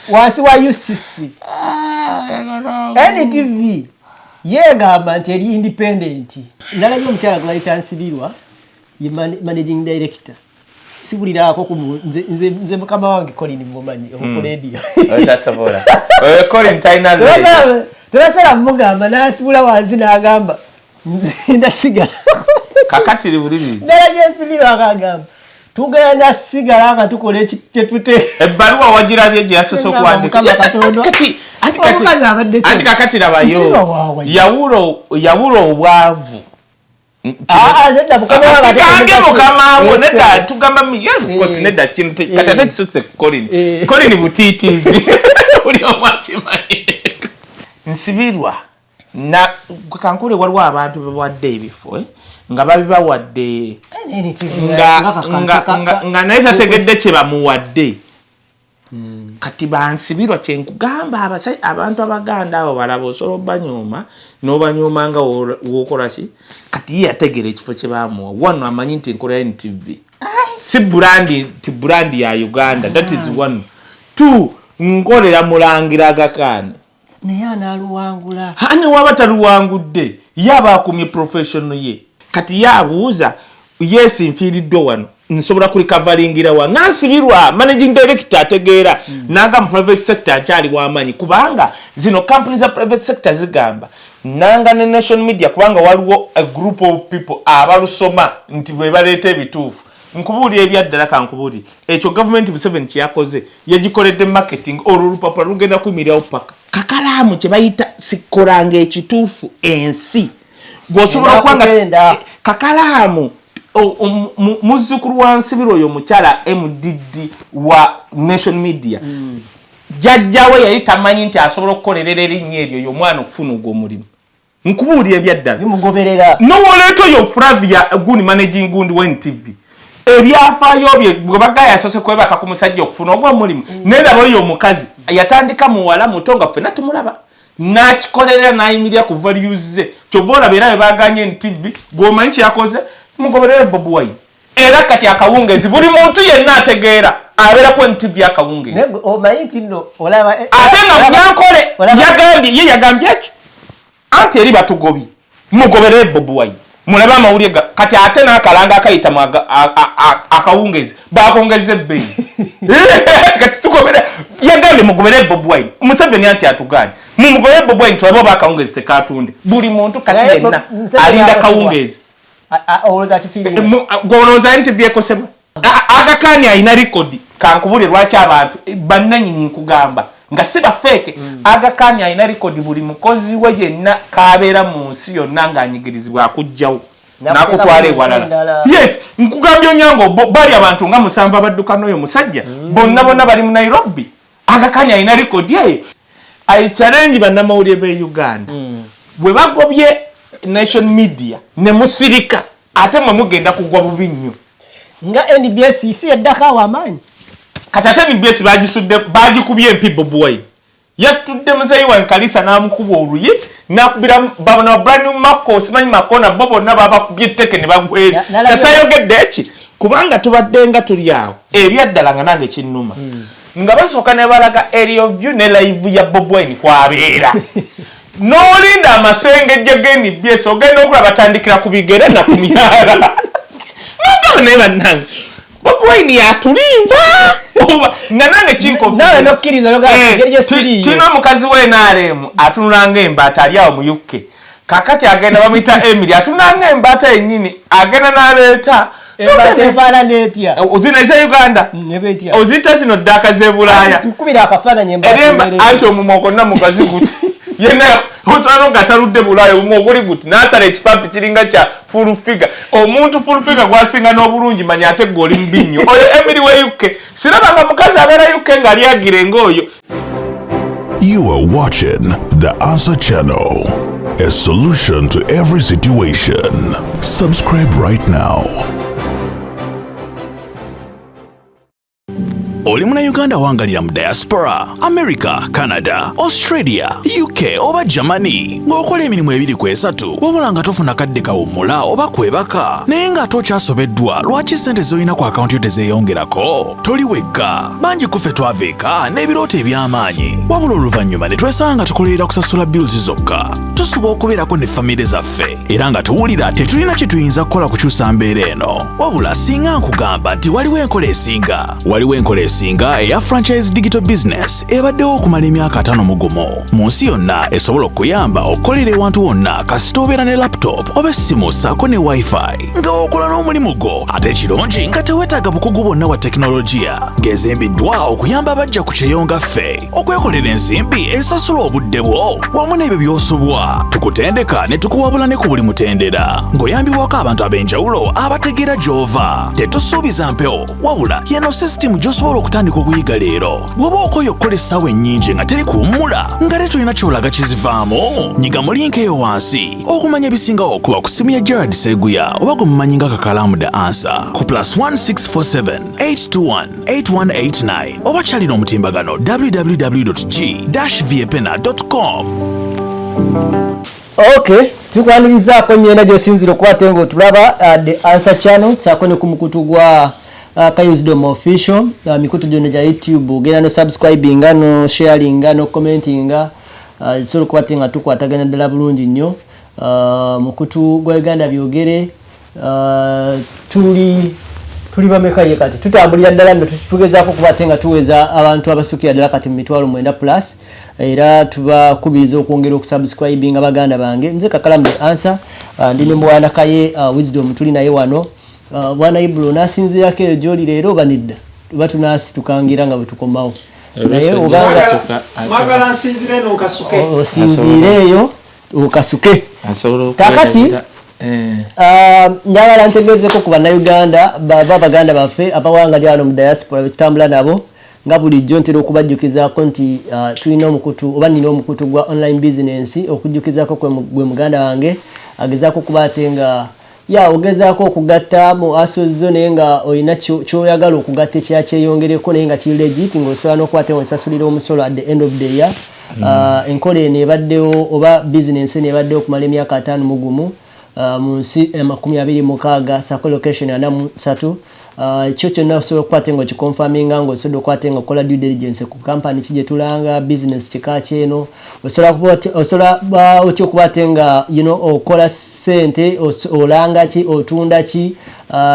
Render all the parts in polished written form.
wansi wa UCC NTV yegamba nti eri independent nalabye omukyala gwe bayita Nsibirwa ye managing director sibuliraako ku nze mukama wange Colin mumanyi ku radio otasobola Colin taina turasala mugamba nasibula wansi n'agamba nze ndasigala kakati libulirizi nalabye Nsibirwa akagamba tugenda sigala nga tukola ekitute ebbaluwa wagirabye gye yasoose okuwandika anti kakati labayo yawula obwavu asigange mukamawo nedda tugamba miyolukosi nedda kintu katate kisutse Colin butiitiizi buli omu akimanyi Nsibirwa kankule waliwo abantu bawadde ebifo nga babibawadde nga naye tategedde kye bamuwadde kati Bansibirwa kyenkugamba abantu abaganda abo balaba osobola obanyooma n'obanyooma nga wookola ki kati ye yategera ekifo kye bamuwa wano amanyi nti nkola ya NTV si brandi ya Uganda that is one two nkolera Mulangira Agakana naye analuwangula ane waba taluwangudde yaba akumye professional ye kati yabuuza yes nfiiriddwe wano nsobola kulikavalingira wa Nsibirwa managing director ategeera naga mu private sector akyali w'amanyi kubanga zino companies za private sector zigamba nanga ne nation media kubanga waliwo a group of people abalusoma nti bwe baleeta ebituufu nkubuulira ebyaddala kankubuulira ekyo government Museveni kyakoze yagikoledde marketing olulupapula lugenda kuyimirirawo paka kakalaamu kye bayita sikolanga ekituufu ensi gwosobola okwanga kakalaamu muzzukulu wa Nsibirwa oyo mukyala MDD wa nation media jajjawe yali tamanyi nti asobola okukolerera erinnya eryo y'omwana okufuna ogwo omulimu nkubuulira ebyaddala bimugoberera nowoleeta oyo Flavia gundi managing gundi wa NTV ebyafaayo bye bwe bagaya yasoose kwebaka ku musajja okufuna ogwo omulimu nendaba oyo omukazi yatandika muwala muto nga ffenna tumulaba n'akikolerera n'ayimirira ku values ze kyova olaba era bebaganye NTV gw'omanyi kyakoze mugoberere Bobi Wine era kati akawungezi buli muntu yenna ategeera abeera ku NTV akawungezi omanyi nti nno olaba ate nga Munyankole yagambye ki anti eri batugobye mugoberere Bobi Wine mulabe amawulire kati ate n'akalanga akayitamu akawungezi bakongeze ebbeeyi kati tugobere yagambye mugoberere Bobi Wine Museveni anti atuganye mumugoberere Bobi Wine tulabe oba akawungezi tekatunde buli muntu kati yenna alinda kawungezi olowooza kifiire gwolowooza NTV ekosebwa Agakani alina record kankubulire lwaki abantu bannanyini nkugamba nga si bafeeke Agakani alina record buli mukozi we yenna kabeera mu nsi yonna ng'anyigirizibwa akujjawo n'akutwala ewalala yes nkugambye onyango bali abantu nga musanvu abadduka n'oyo musajja bonna bali mu Nairobi Agakani alina record eyo I challenge bannamawulire b'e Uganda bwe bagobye nation media ne musirika ate mwe mugenda kugwa bubi nnyo nga NBS isi eddaka awamanyi kati ate NBS bagisudde bagikubye empi Bobi Wine yatudde muzeyi wa Nkalisa n'amukuba oluyi n'akubira babona brand new Mako simanyi Makona bobo n'abakubye etteke ne bagwera kasayogedde eki kubanga tubadde nga tuli awo ebyaddala nga nange kinnuma nga basooka ne balaga area view ne live ya Bobi Wine kwabeera n'olinda amasengejje g'NBS ogenda okulaba batandikira ku bigere na ku myala naye bannange Bobi Wine yatulimba nga nange nawe nokkiriza ngeri siriyo tulina omukazi w'NRM atunula ng'embaata ali awo mu UK kakati agenda bamuyita Emily atunula ng'embaata yennyini agenda n'aleeta embaata efaanana etya ozina eza Uganda oziyita zino ddaka z'e Bulaaya tukubira akafaananyi embaata anti omumwa gonna mugazi guti yenna osano gataludde Bulaaya omumwa oguli guti n'asala ekipampi kiringa kya full figure omuntu full figure gwasinga n'obulungi manya ate goli mbinyo oyo Emily we UK sirabanga mukazi abeera UK ng'ali agire ng'oyo. You are watching The Answer Channel, a solution to every situation. Subscribe right now. Oli muna Uganda wangalira mu diaspora, America, Canada, Australia, UK oba Germany. Ng'okola emirimu ebiri ku esatu, wabula nga tofuna kadde kawummula oba kwebaka. Naye nga tokyasobeddwa lwaki ssente z'olina ku akaunti yo tezeeyongerako? Toli wekka. Bangi ku ffe twaveeka n'ebirooto eby'amaanyi. Wabula oluvannyuma ne twesanga tukolerera kusasula bills zokka. Tusuba okubeerako ne famire zaffe. Era nga tuwulira tetulina kye tuyinza kukola kukyusa mbeera eno. Wabula singa nkugamba nti waliwo enkola esinga. Waliwo enkola esinga eya franchise digital business ebaddewo okumala emyaka 5 mu gumu. Mu nsi yonna esobola okuyamba okukolera ewantu wonna kasita obeera ne laptop oba essimu ssaako ne wifi. Nga okola n'omulimu gwo ate ekirungi nga teweetaaga bukugu bwonna bwa tekinologiya. Ng'ezimbiddwa okuyamba abajja ku kyeyonga ffe. Okwekolera ensimbi esasula obudde bwo wamu n'ebyo by'osubwa. Tukutendeka ne tukuwabula ne ku buli mutendera. Ng'oyambibwako abantu ab'enjawulo abategeera gy'ova. Tetusuubiza mpewo wabula yeno system gy'osobola okutandika okuyiga leero. Bw'oba okoye okukola essaawa ennyingi nga teri kuwummula nga te tulina ky'olaga kizivaamu. Nyiga mu linki eyo wansi okumanya ebisingawo okuba ku ssimu ya Gerard Seguya oba gwe mumanyi nga Kakalamu The Answer ku +1647 821 8189 oba kyalina omutimbagano www.g-viepena.com. Okay, tukwanirizaako nnyenda gy'osinzira okuba nga otulaba The Answer Channel ssaako ne ku mukutu gwa Kayuzdom Official, mikutu gyonna gya YouTube ogenda no subscribinga no sharinga no commentinga, sobola okuba nga tukwatagana ddala bulungi nnyo. Mukutu gwa Uganda Byogere tuli bameka ye kati tutambulira ddala nno tugezaako okuba nga tuweza abantu abasukira ddala kati mu 9+ era tubakubiriza okwongera okusubscribinga baganda bange. Nze Kakalamu The Answer, ndi ne Bwana Kaye Wisdom tuli naye wano. Bwana Ibro nasinzirako eyo gy'oli leero oba nedda oba tunaasitukangira nga bwe tukomawo naye obanga mwagala nsinzire n'okasuke osinzire eyo okasuke. Kakati njagala ntegeezeko ku bannayuganda baba baganda baffe abawangali wano mu diaspora betutambula nabo nga bulijjo ntera okubajjukizaako nti tulina omukutu oba nina omukutu gwa online business okujjukizaako gwe muganda wange agezaako okuba ate nga ogezaako okugatta mu asozo naye nga olina kyoyagala okugatta ekya kyeyongereko naye nga kiri legit ng'osobola n'okuba onsasulira omusolo at the end of the year. Enkola eno ebaddewo oba bizinensi eno ebaddewo okumala emyaka 5 mu gumu mu nsi 26 sako location 43. Ekyo kyonna osobola okuba nga okikonfaminga ng'osobodde okuba nga okola due diligence ku kampani ki gye tulanga business kika kyeno. Osobola otya okuba nga okola ssente olanga ki otunda ki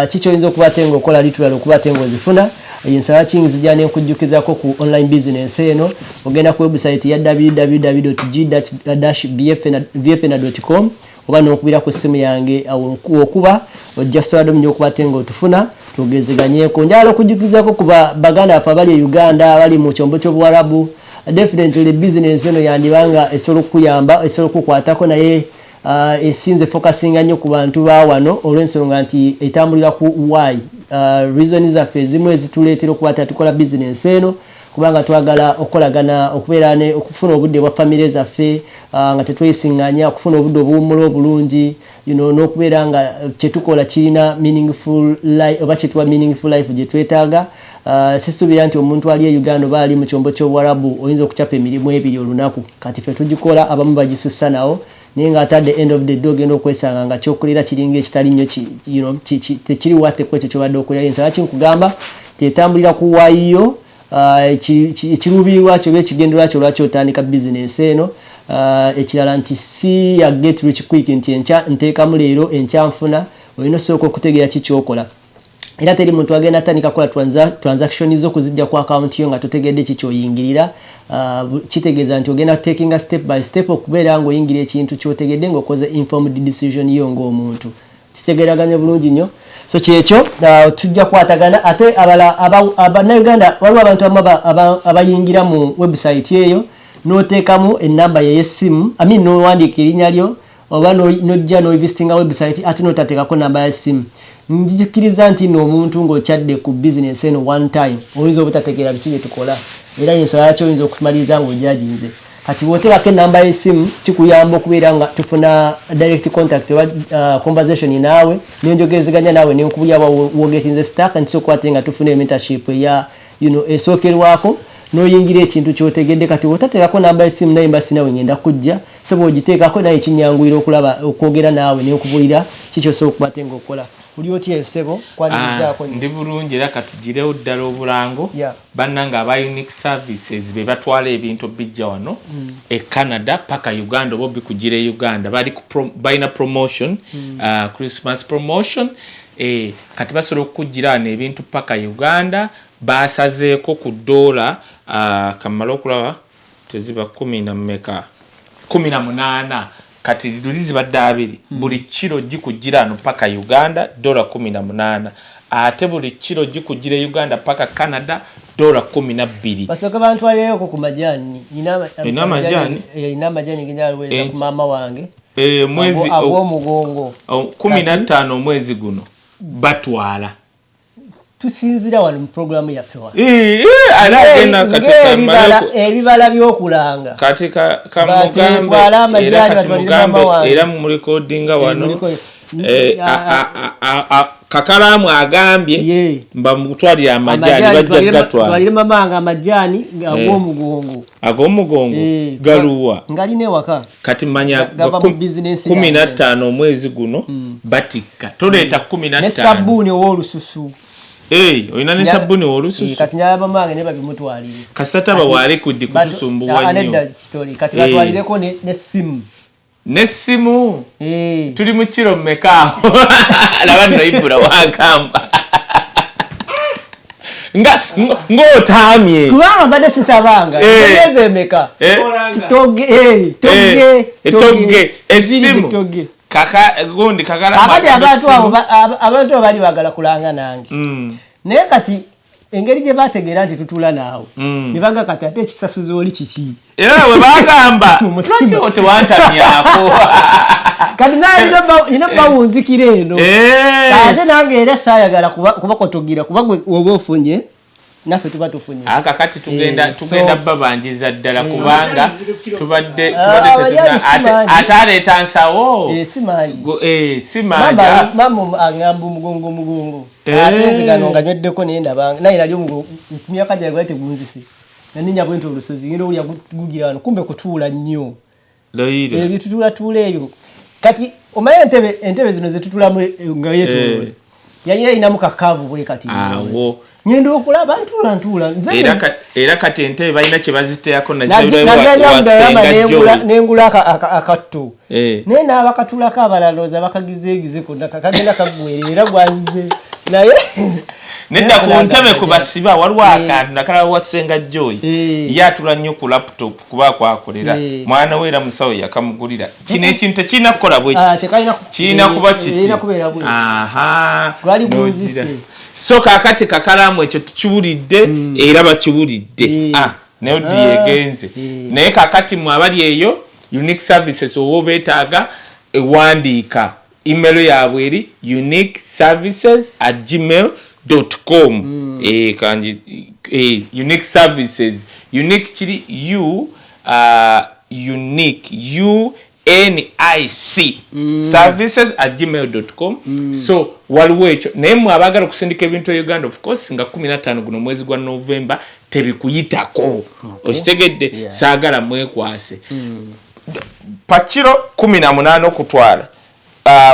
kikyoyinza okuba nga okola litural okuba nga ozifuna. Ensala kingi zijja n'ekujjukizako ku online business eno. Ogenda ku website ya www.g-viepena.com oba n'okubira ku ssimu yange okuba ojja sobola nnyo okuba nga otufuna tugezeganyeeko. Njagala okujjukizako ku baganda baffe abali e Uganda abali mu kyombo ky'obuwarabu. Definitely business eno yandibanga esobola okukuyamba esobola okukwatako naye esinze focusinga nnyo ku bantu ba wano olw'ensonga nti etambulira ku why reason zaffe ezimu ezituleetera okuba tukola business eno kubanga twagala okolagana okubeera ne okufuna obudde bwa famire zaffe nga tetwesiŋŋanya okufuna obudde obuwummula obulungi n'okubeera nga kyetukola kirina meaningful life oba kyetuwa meaningful life gye twetaaga. Sisuubira nti omuntu ali e Uganda oba ali mu kyombo ky'obuwarabu oyinza okucapa emirimu 2 olunaku kati ffe tugikola abamu bagisussa nawo naye nga at the end of the day ogenda okwesanga nga kyokolera kiringa ekitali nnyo tekiri watteko ekyo kyobadde okolera. Ensala kinkugamba tetambulira ku waayiyo ekiruubirirwa kyo oba ekigendererwa kyo lwaki otandika bizinensi eno. Ekirala nti si ya get rich quick nti nteekamu leero enkyanfuna olina osooka okutegeera ki kyokola. Era teri muntu agenda atandika kola transaction zo kuzijja ku account yo nga totegedde ki kyoyingirira. Kitegeeza nti ogenda taking step by step okubeera nga oyingira ekintu kyotegedde ng'okoze informed decision yo ng'omuntu. Kitegeeraganye bulungi nnyo. So kyekyo tujja kwatagana ate abannayuganda waliwo abantu abayingira mu website eyo n'oteekamu ennamba y'essimu n'owandiika erinnya lyo oba n'ojja n'oivisitinga website ate n'otateekako nnamba y'essimu. Njikiriza nti n'omuntu ng'okyadde ku business eno one time oyinza obutategeera biki bye tukola era ensonga yakyo oyinza okumaliriza ng'ojaginze. Kati bw'oteekako ennamba y'essimu kikuyamba okubeera nga tufuna direct contact oba conversation naawe nenjogezeganya naawe nenkubulya wogetinze stack nti sokwate nga tufuna mentorship esookerwako noyingira ekintu kyotegedde kati otateekako namba y'essimu naye mba sinawe ngenda kujja sebo ogiteekako naye kinyanguira okulaba okwogera naawe n'okubulira kikyosobola okubate ng'okola uli otya sebo kwanirizaako ndi bulungi era katugirewo ddala obulango bannanga aba unique services be batwala ebintu bijja wano e Canada paka Uganda oba bikugira e Uganda balina promotion Christmas promotion kati basobola okukugirana ebintu paka Uganda basazeeko ku dola kamala okulaba teziba 18 kati lulizi badde 2 buli kiro gikugira no paka Uganda dola 18 ate buli kiro gikugira Uganda paka Canada dola 12 basoka bantu aliyeko ku majani ina majani ginalweza ku mama wange mwezi agwomugongo 15 mwezi guno batwala tusinzira wano mu programu yaffe wano alagenda katika ebibala byokulanga katika kamugambe era mu recordinga wano kakalamu agambye mba mutwali amajani bajja gatwala twalire mamanga amajani agwomugongo galuwa ngaline waka kati manya 15 mwezi guno batika toleta 15 ne sabuni wolususu oyina ne sabuni wolususu kati nyaba mange ne babimutwalire kasata bawale kuddi kutusumbuwa nnyo kati batwalireko ne simu tuli mu kiro mmeka labano ibula wakamba ngotamye kubanga mbadde sisabanga ngeze emeka toge esimu kaka gundi kakala abadi abantu bali bagala kulanga nange naye kati engeri gye bategeera nti tutula naawe ne baga kati ate ekisasuzo oli kiki era we bagamba lwaki tewantamyako kati naye nina bawunzikira eno ate nange era saayagala kubakotogira kuba gwe oba ofunye naffe tuba tufunye kati tugenda babanjiza ddala kubanga tubadde ate aleeta nsawo simanja mama agamba omugongo ate gano nga nweddeko naye ndabanga naye nali myaka gyange bwate gunzise naninya bwente olusozi ngenda olya gugira wano kumbe kutuula nnyo ebyo tutuula ebyo kati omaye entebe zino zetutulamu nga yeetolole yali yayinamu kakaavu bwe kati awo nyendo okulaba ntula era kati entebe balina kye baziteeyako nengula akatto naye n'abakatulako abalalooza bakagizeegize konna kakagenda kagwere era gwazize naye nedda ku ntebe kubasiba waliwo akantu nakala wasenga Joy yatula nnyo ku laptop kuba kwakolera mwana we era musawo yakamugulira kino ekintu tekirina kukola bwe kirina kuba kiti gwali bwuzise so kakati kakalamu ekyo tukiwulidde era bakiwulidde naye odi yegenze naye kakati mu abali eyo unique services oba beetaaga ewandiika email yaabwe eri uniqueservices@gmail.com kanji unique services unique kiri unique UNIC services@gmail.com so waliwo ekyo naye mwe abagala okusindika ebintu e Uganda of course nga 15 guno mwezi gwa November tebikuyitako okitegedde saagala mwekwase pakiro 18 okutwala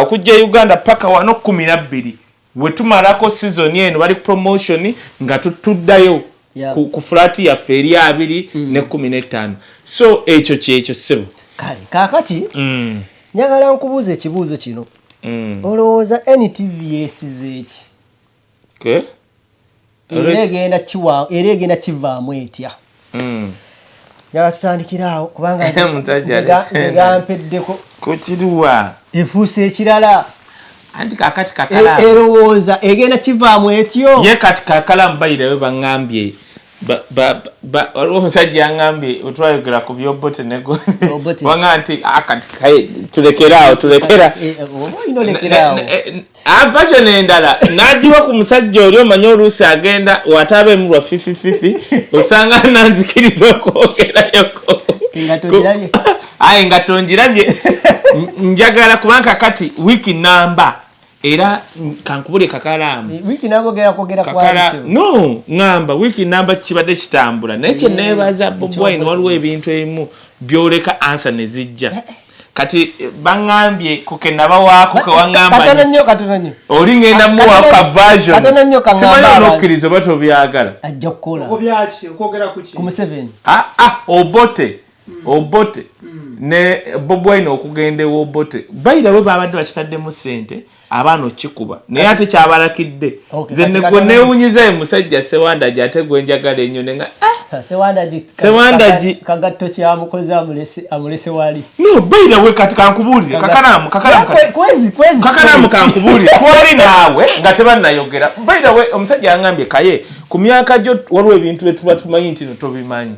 okujja Uganda paka wano 12 wetumalako season eno bali promotion nga tutuddayo ku flat ya feri 2 ne 15 so ekyo kyekyo sebo kale kakati njagala nkubuuza ekibuuzo kino olowooza NTV yesize eki era egenda kivaamu etya njagala tutandikiraawo kubanga zegampeddeko kukiriwa efuuse ekirala anti kakati kakala erowooza egenda kivaamu etyo ye kati kakala mbayirayo baŋŋambye waliwo omusajja yaŋŋambye otwayogera ku byobote nego waŋŋa nti akati tulekeraawo bakyo nendala nagiwa ku musajja oli omanye oluusi agenda wataaba emulwa fifi osanga nanzikiriza okwogerayoko nga tonjirabye njagala kubanga kati wiki namba era kankubule kakalamu wiki nabogera kogera kakala no ngamba wiki namba kibadde kitambula naye kye neebaza Bobi Wine waliwo ebintu ebimu byoleka answer ne zijja kati bangambye kukenaba wako kewangamba katana nnyo oli ngenda muwa ka version katana nnyo kangamba simanyi onokkiriza oba tobyagala ajja kukola obyaki okwogera ku ki ku Museveni obote ne Bobi Wine okugenda Obote bayira we babadde bakitaddemu ssente abaana okikuba naye ate kyabalakidde nze negwe neewunyiza musajja Sewanda gyate gwe njagala ennyo nenga Sewanda kagatto kyamukoze amulese wali no bayira we kati kankubuulire kakalamu kankubuulire twali naawe nga tebannayogera bayira we omusajja yangambye kaye ku myaka gyo waliwo ebintu bye tuba tumanyi nti tobimanyi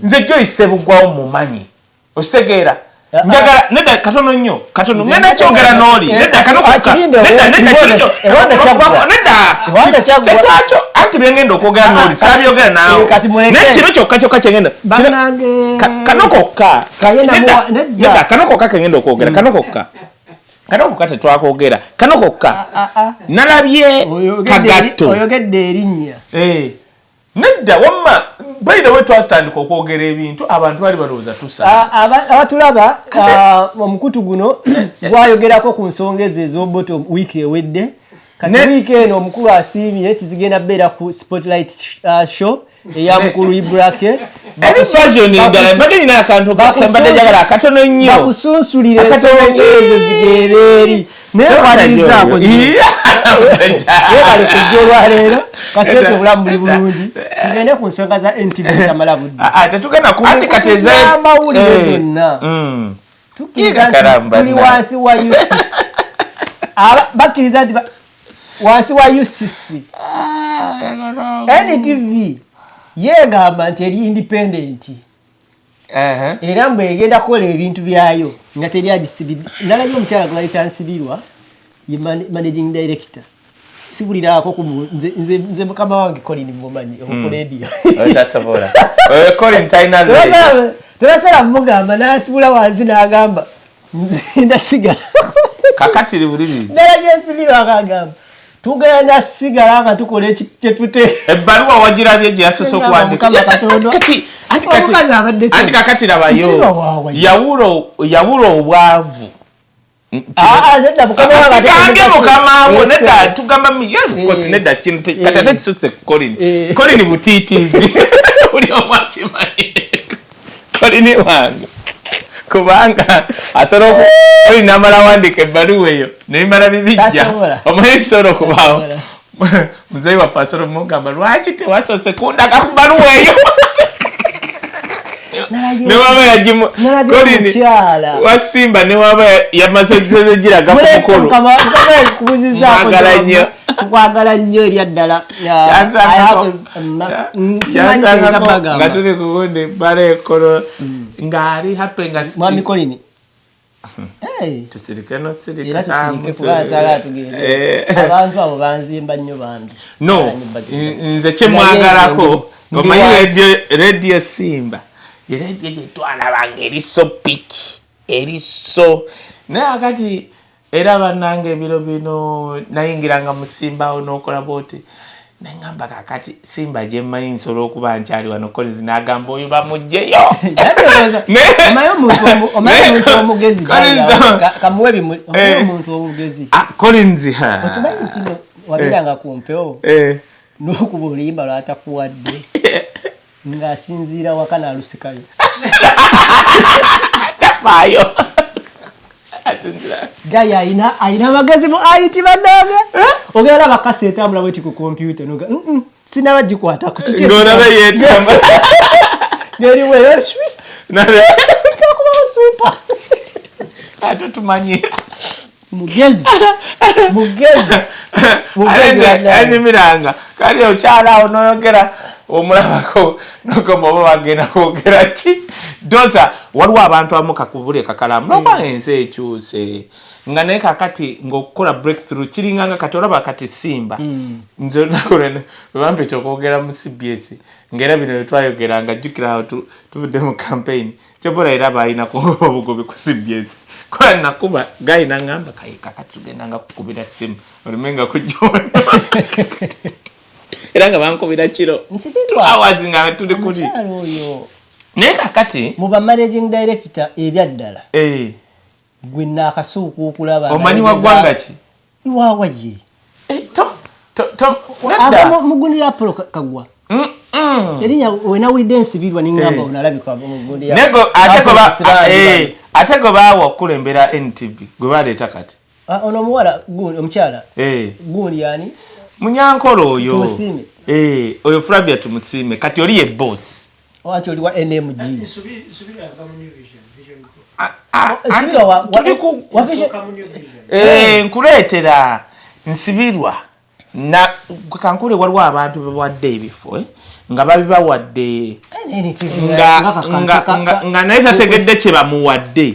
nze Joyce Sebugwawo mumanyi ositegeera njagala nedda katono nnyo katono ngenda kyogera n'oli nedda kanokakyo anti byengenda okwogera n'oli sabyogera naawe naye kino kyokka kyengenda kanokokka nedda kanokokka kengenda okwogera kanokokka tetwakwogera kanokokka nalabye kagatto oyogedde erinnya nedda wamma bayida we twatandika okwogera ebintu abantu bali balowooza tusa abatulaba omukutu guno gwayogerako ku nsonga ezo ez'Obote wiiki ewedde kati wiiki eno omukulu asiimye tizigenda beera ku spotlight show eya mukulu Ibrake akatono nnyo bakusunsulira ensonga ezo zigere eri naye walirizaako yebale kujja olwaleero kasete obulamu buli bulungi tugende ku nsonga za NTV tamala budde tetugenda amawulire zonna tukkiriza nti tuli wansi wa UCC bakkiriza nti wansi wa UCC NTV yegamba nti eri independent era mbu egenda kukola ebintu byayo nga teri agisibidde nalabye omukyala gwe bayita Nsibirwa ye managing director sibuliraako nze mukama wange Colin mumanyi ku radio tebasala mugamba nasibula wansi n'agamba nze ndasigala kakatiri bulirizi nalabye Nsibirwa akagamba tugenda sigala nga tukola kyetute ebbaluwa wagirabye gye yasoose okuwandika anti kakati labayo yawula obwavu asigange mukamawo nedda tugamba mikosi nedda kino katate kisutse Colin butiitiizi buli omu akimanyi Colin wange kubanga asobola oli namala wandika ebbaluwa eyo nebimala bibijja omanyi kisobola okubaawo muzeeyi waffe asobola omugamba lwaki tewasoose kundaga ku bbaluwa eyo newaba yagimu Colin wasimba newaba yamaze giraga ku mukolo mwagala nnyo kwagala nnyo erya ddala nga tuli kugundi bala ekolo ng'ali hape nga mwami Colin tusirike nosirike era tusirike kubasala atugende abantu abo banzimba nnyo bambi no nze kyemwagalako omanyi radio Simba yeredio gyetwalabanga eriso piki eriso naye akati era bannange ebiro bino nayingiranga mu Simbawo n'okola bwoti nengamba kakati Simba gye mmanyi nsobola okuba nkyali wano Collins n'agamba oyo bamuggyeyo omaye omuntu omugezi kamuwe bimuli omaye omuntu omugezi Collins okimanyi nti wabeeranga ku mpewo n'okuba oluyimba lwatakuwadde ng'asinziira waka n'alusikayo tafaayo gaya ayina magezi mu IT bannange ogera bakaseta amula bweti ku computer noga sinaba gikwata ku kiki ngona bayetamba ngeri wewe shwi nale kakuba super atutumanyira mugezi azimiranga kali ochala onoyogera omulabako nokoma oba bagenda kwogera ki doza waliwo abantu abamu kakubule kakalamu noba ensi ekyuse nga naye kakati ng'okukola breakthrough kiringanga kati olaba kati Simba nze nakolena bampita okwogera mu CBS ng'era bino bye twayogeranga jjukira awo tuvudde mu campaign kyobola era baalinaku obugobi ku CBS kola nakuba gayina ngamba kayika kati tugendanga kukubira simu olimenga kujjona era nga bankubira kiro awazi nga tuli kuli naye kakati muba managing director ebyaddala gwe naakasuuka okulaba omanyi wa ggwanga ki iwaawa ye mugunira Apollo Kagwa erinya wenawulidde ensibirwa ningamba onalabika mugundi nego ate go baawa okulembera NTV gwe baleeta kati ono omuwala omukyala gundi yani Munyankolo oyo Tumusime oyo Flavia Tumusime kati oli ye boss wanti oli wa NMG nkuleetera nsibirwa na kankule waliwo abantu bawadde ebifo nga babibawadde nga naye tategedde kye bamuwadde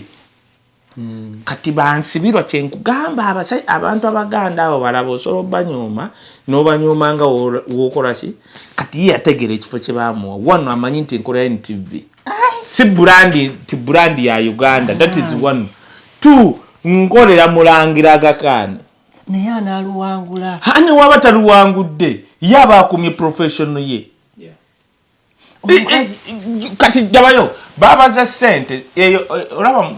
kati bansibirwa kyenkugamba abantu abaganda abo balaba osobola obanyooma n'obanyooma nga wookola ki kati ye yategera ekifo kye bamuwa wano amanyi nti nkola NTV si brandi ya Uganda that is one two nkolera mulangira Agakana naye analuwangula hani waba taluwangudde yaba akumye professional ye kati jabayo babaza sente eyo olaba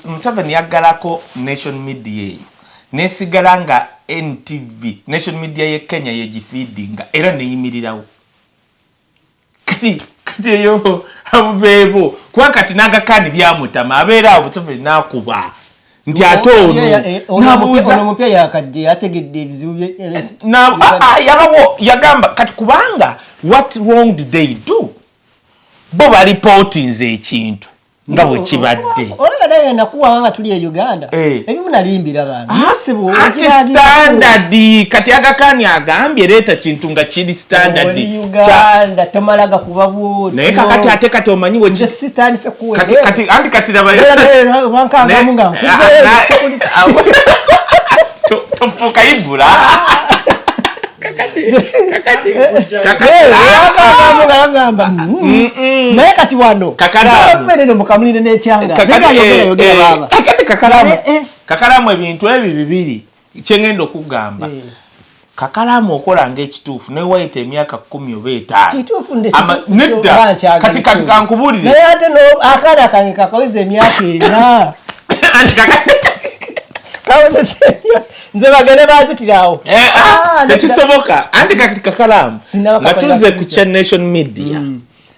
Museveni yaggalako Nation Media nesigala nga NTV Nation Media ye Kenya yegifeedinga era neyimirirawo kati eyo abubebo kwa kati Agakana byamutama abeera awo Museveni nakuba nti ate ono omupya yakadde ategedde ebizibu yabawo yagamba kati kubanga what wrong did they do bo balipotinze ekintu nga bwe kibadde olaba naye nakuwa nga tuli e Uganda ebimu nalimbira bantu standard kati Agakana agambye leeta kintu nga kiri standard Uganda tomalaga kuba bwo naye kakati ate kati omanyi we sitandise kuwe kati laba wankanga munga tofuka ibula naye kati wano kakalamu mukamulire n'ekyanga kakalamu ebintu ebyo bibiri kyengenda okugamba kakalamu okola ng'ekituufu naye wayita emyaka 10 oba 5 nedda kati kankubulire naye ate akaana kange kakaweza emyaka 4 nze bagende bazitirawo tekisoboka andi kati kakalamu nga tuze ku Cha Nation Media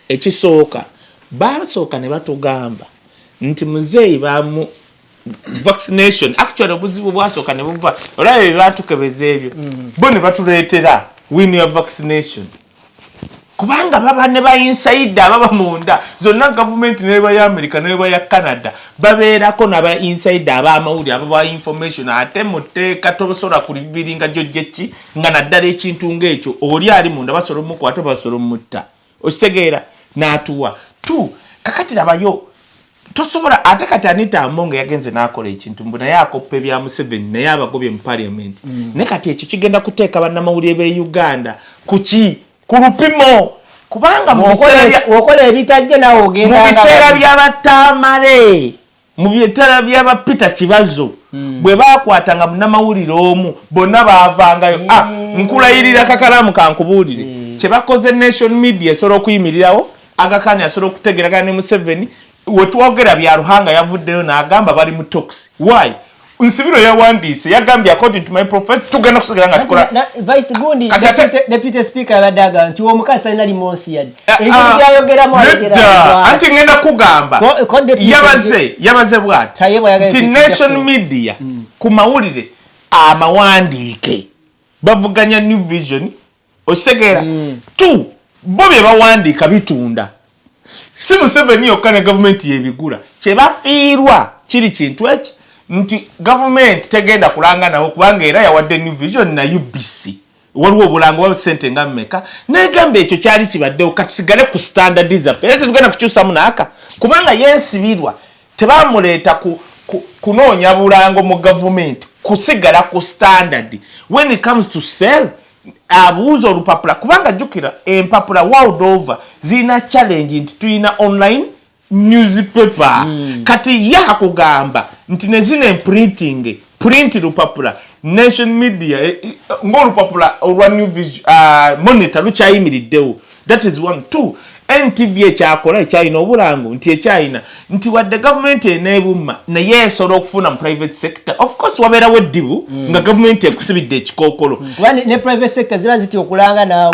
ekisooka basooka ne batugamba nti muzeeyi bamu vaccination actually obuzibu bwasooka ne buva olaba bye batukebeza ebyo bo ne batuleetera win your vaccination kubanga baba ne ba inside ababa munda zonna government neba ya America neba ya Canada babeerako naba inside abamawuli ababa information ate muteeka tosobola kuliviringa jojjechi nga naddala ekintu ng'ekyo oli ali munda basobola mukwata basobola mutta osegeera n'atuwa tu kakati labayo tosobola ate kati Anita Among yagenze n'akola ekintu mbona yakoppe bya Museveni naye abagobye mu parliament ne kati ekyo kigenda kuteeka bannamawulire b'e Uganda kuki kulupimo kubanga okola ebitajje nawo ogenda mu biseera by'abatamale mu bitala by'abapita kibazo bwe bakwatanga munnamawulire omu bonna baavangayo nkulayirira kakalamu kankubuulire kye bakoze Nation Media esobola okuyimirirawo Agakana asobola okutegeragana ne Museveni wetwogera bya Ruhanga yavuddeyo n'agamba bali mu tox why Nsibiro yawandiise yagambye according to my prophet tugenda kusigala nga tukola vice gundi deputy speaker abadaga nti omukazi alina limonsi yadde ebintu byayogeramu anti ngenda kugamba yabaze bwati nti Nation Media ku mawulire amawandiike bavuganya New Vision osegeera tu bo bye bawandiika bitunda si Museveni yokka ne gavumenti yebigula kye bafiirwa kiri kintu eki nti government tegenda kulanga nawo kubanga era yawadde New Vision na UBC waliwo obulango wa sente nga mmeka negamba ekyo kyali kibaddewo katusigale ku standard zaffe era tetugenda kukyusamu naaka kubanga yensibirwa tebamuleeta kunoonya bulango mu gavumenti kusigala ku standard when it comes to sell abuuza olupapula kubanga jjukira empapula world over zirina challenge nti tulina online newspaper kati yakugamba nti nezina printing print lupapula nation media ng'olupapula olwa new monitor lukyayimiriddewo that is one two NTV ekyakola ekyalina obulango nti ekyalina nti wadde gavumenti eneebumma naye esobola okufuna mu private sector of course wabeerawo eddibu nga gavumenti ekusibidde ekikookolo ne private sector ziba zitya okulanga naawe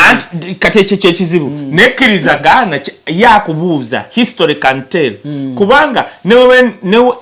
kati ekyo kyekizibu nekkirizagaana yakubuuza history can tell kubanga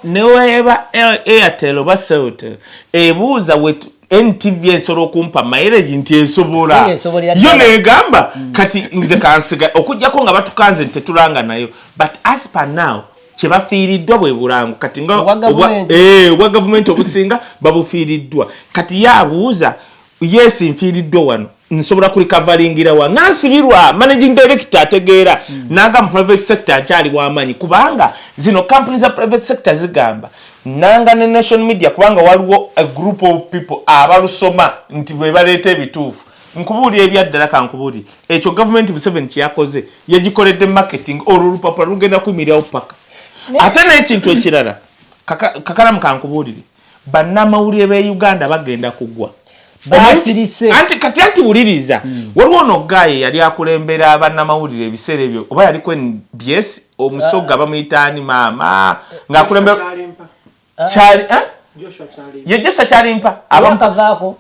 neweeba Airtel oba Celtel ebuuza wetu NTV esobola okumpa mileage nti esobola yo negamba kati nze kansiga okujjako nga batukanze nti tetulanga nayo but as per now kyebafiiriddwa bwe bulango kati nga obwa gavumenti obusinga babufiiriddwa kati yabuuza yes nfiiriddwa wano nsobola kulikavalingira wa nansibirwa managing director ategeera nagamba private sector akyali w'amaanyi kubanga zino companies za private sector zigamba nanga ne nation media kubanga waliwo a group of people abalusoma nti bwe baleeta ebituufu nkubuulira ebyaddala kankubuulira ekyo government Museveni kyakoze yagikoledde marketing olulupapula lugenda kuyimirirawo paka ate n'ekintu ekirala kakalamu kankubuulire bannamawulire b'e Uganda bagenda kugwa kati wuliriza waliwo ono gaye yali akulembera abannamawulire ebiseera ebyo oba yaliko NBS omusoga bamuyitaani maama ng'akulembera Joshua Kyalimpa abakavaako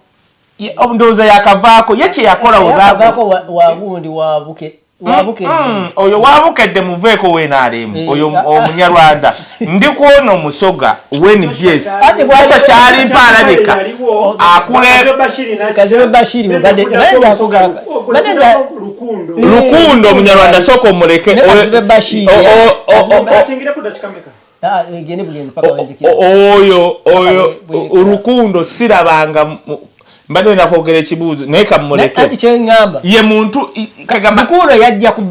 ndowooza yakavaako ye kye yakola wagundi wabuke oyo wabukedde muveeko weenaalemu oyo omunyarwanda ndi kuona omusoga w'NBS Joshua Kyalimpa alabika Lukundo omunyarwanda sooka omuleke oyo Lukundo sirabanga mbadde nakwogera ekibuuzo naye kamuleke ye muntu kagamba Lukundo yajja ku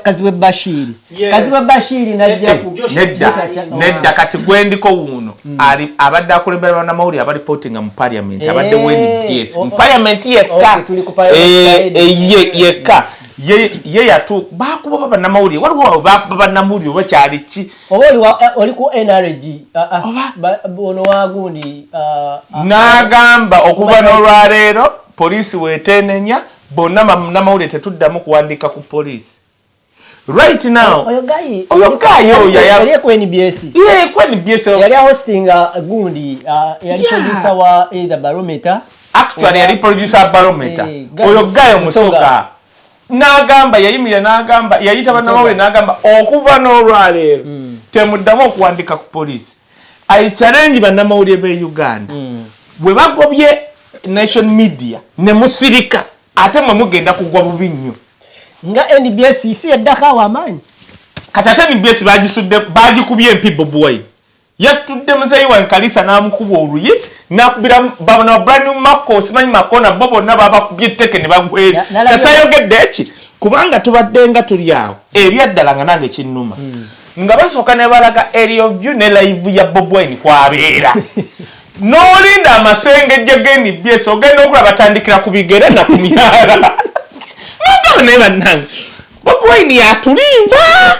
Kazibe Bashiri najja ku nedda kati gwendiko wuno abadde akulembera bannamawulire aba reportinga mu parliament abadde NBS mu parliament yekka ye yatu bakuba bannamawulire waliwo bannamawulire bakyali ki oli ku NRG ono wagundi n'agamba okuva n'olwaleero poliisi weeteenenya bonna bannamawulire tetuddamu kuwandiika ku poliisi right now oyo gayi yali ku NBS yali hostinga gundi yali producer wa either Barometer actually yali producer Barometer oyo gayi omusoga n'agamba yayimira n'agamba yayita bannamawulire n'agamba okuva n'olwaleero temuddamu okuwandika ku poliisi I challenge bannamawulire b'e Uganda bwe bagobye nation media ne musirika ate mwe mugenda kugwa bubi nnyo nga NBS si yaddako amaanyi kati ate NBS bagikubye empi Bobi Wine yatudde muzeeyi wa Nkalisa n'amukuba oluyi n'akubira babona brand new Marco simanyi makona bo bonna babakubye etteke ne bagwera tasayogedde eki kubanga tubadde nga tuli awo ebyaddala nga nange kinnuma nga basooka ne balaga area of view ne live ya Bobi Wine kwabeera n'olinda amasengejje g'NBS ogenda okulaba batandikira ku bigere na ku myala nagaba naye bannange Bobi Wine yatulimba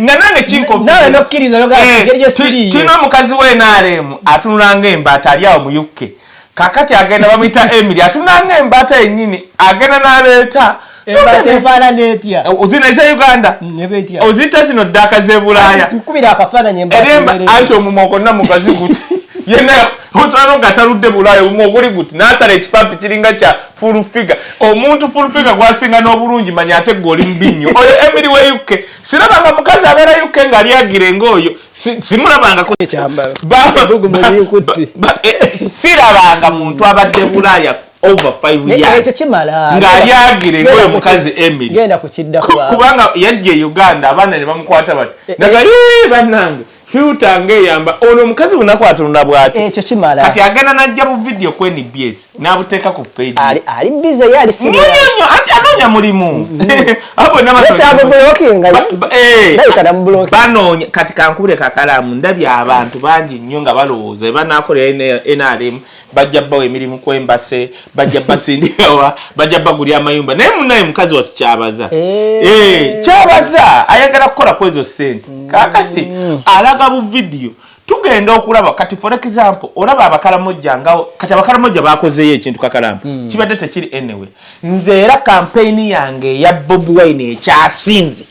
nga nange nawe nokkiriza tina omukazi w'NRM atunulanga embaata ali awo mu UK kakati agenda bamuyita Emily atunulanga embaata yennyini agenda n'aleeta ozina eza Uganda ozita zino ddaka z'e Bulaaya eremba anti omumwa gonna mugazi guti yena osobola nga taludde Bulaaya omumwa oguli guti n'asala ekipampi kiringa kya full figure omuntu full figure gwasinga n'obulungi manya ate gwe oli mubinnyo oyo Emily we UK sirabanga mukazi abeera UK ng'ali agire ng'oyo simulabangako sirabanga muntu abadde Bulaaya over 5 years ng'ali agire ng'oyo mukazi Emily kubanga yajja e Uganda abaana ne bamukwata bati naga bannange filter ngeyamba ono mukazi unako atunda bwati ekyo kimala kati agenda najja bu video ku NBS n'abuteeka ku page ali busy yali nyonyo ati anonya mulimu abo banoonya kati kankubule kakalamu ndabye abantu bangi nnyo nga balowooza banaakolera NRM bajja bawa emirimu kwembase bajja basindikawa bajja bagulya amayumba naye munaye mukazi watu kyabaza kyabaza ayagala kukola kwezo sente kakati alaga bu video tugenda okulaba kati for example olaba abakalamojja ngao kati abakalamojja bakozeyo ekintu kakalamu kibadde tekiri anyway nze era campaign yange ya Bobi Wine ekyasinze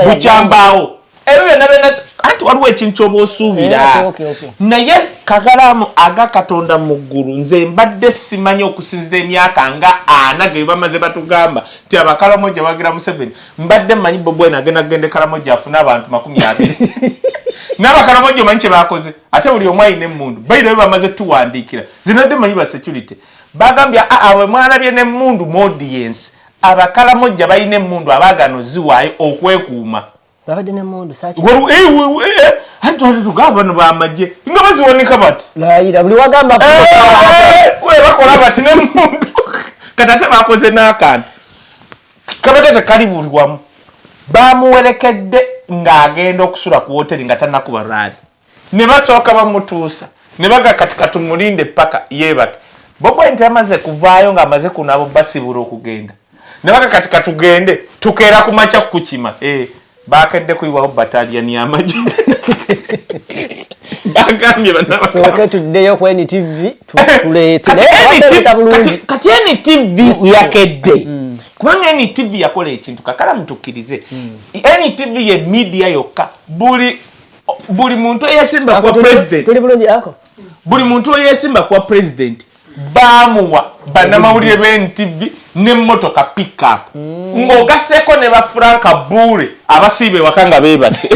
bukyambaawo ebyo nabena anti waliwo ekintu kyoba osuubira naye kakalamu aga Katonda mu ggulu nze mbadde simanyi okusinzira emyaka nga 4 ge bamaze batugamba ti abakalamojja bagira mu 7 mbadde manyi Bobi Wine agenda gende kalamojja afuna abantu 20 n'abakalamojja manyi kye bakoze ate buli omu ayina emmundu bayiro bamaze tuwandiikira zinadde manyi ba security bagambya awe mwanabye n'emmundu mu audience abakalamojja bayina emmundu abaagano ziwaayo okwekuuma babadde n'emmundu saaki anti tugamba bano bamagye nga baziwanika bati layira buli wagamba bakola bati n'emmundu kati ate bakoze n'akantu kabadde tekali buli wamu bamuwerekedde ng'agenda okusula ku hoteri nga tannakuba raali ne basooka bamutuusa ne baga kati katumulinde paka yeebake Bobi Wine yamaze kuvaayo ng'amaze kunabo basibula okugenda ne baga kati katugende tukeera ku makya kukima bakedde kuyiwaho battalion y'amagye bagambye banasooke tuddeyo ku NTV tuleete kati NTV yakedde kubanga NTV yakola ekintu kakala mutukkirize NTV ye media yokka buli muntu eyesimba kwa president tuli bulungi ako buli muntu eyesimba kwa president bamuwa banamawulire be NTV n'emmotoka pick up ng'ogaseko ne ba Franka Bure abasiibe wakanga beebase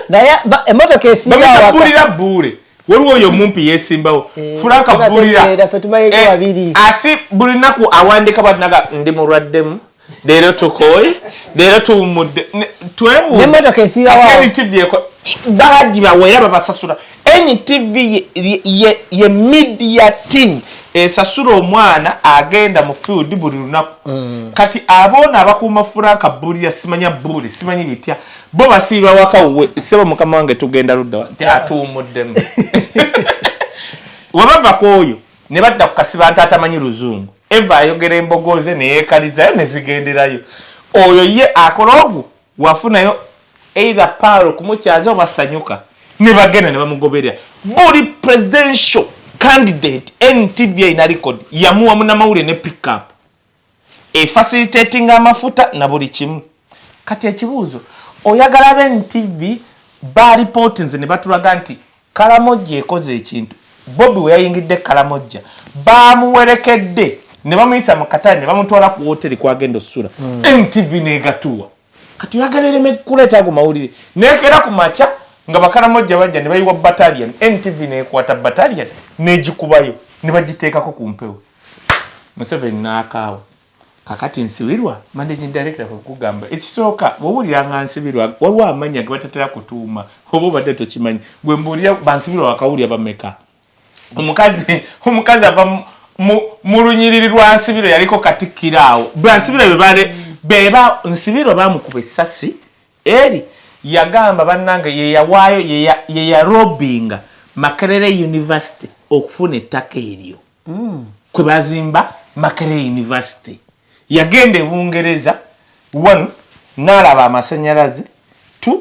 naye emmotoka esinga bulira Bure waliwo oyo mumpi yesimbawo Franka Bulira asi buli naku awandika batnaga ndi mulwaddemu leero tukoye leero tuwumudde n'emmotoka esinga NTV eko bagiba weera babasasula NTV ye media team esasula omwana agenda mu field buli lunaku kati aboona abakuuma Franka Bulira simanya Bure simanyi bitya bo basiiba wakawe sebo mukama wange tugenda ludda nti atuwumuddemu wabava koyo ne badda ku kasiba atamanyi luzungu eva ayogera embogoze ne yeekalizayo ne zigenderayo oyo ye akologu wafunayo either paro kumukyaza oba sanyuka ne bagenda ne bamugoberera buli presidential candidate NTV ina record yamuwa munamawule ne pick up facilitating amafuta na buli kimu kati ekibuuzo oyagala be NTV ba reportings ne batulaga nti Kalamojja ekoze ekintu Bobi we yayingidde Kalamojja bamuwerekedde ne bamuyisa mu katale ne bamutwala ku hoteli kwagenda osula NTV negatuwa kati yagalere mekuleta ago mawulire nekera ku macha nga Bakalamojja bajja ne bayiwa battalion NTV nekwata battalion negikubayo ne bagiteekako ku mpewo Museveni n'akaawa kakati nsibirwa managing director kugamba ekisooka wobulira nga nsibirwa waliwo amanya ge batatera kutuuma oba badde tokimanyi gwe mbuulira bansibirwa wakawulya bameka omukazi ava mu lunyiriri lwa nsibirwa yaliko katikkiraawo bansibirwa beba nsibirwa bamukuba essasi eri yagamba bannange yeyawaayo yeyarobinga Makerere University okufuna ettaka eryo kwe bazimba Makerere University yagenda e Bungereza 1 nalaba amasanyalaze 2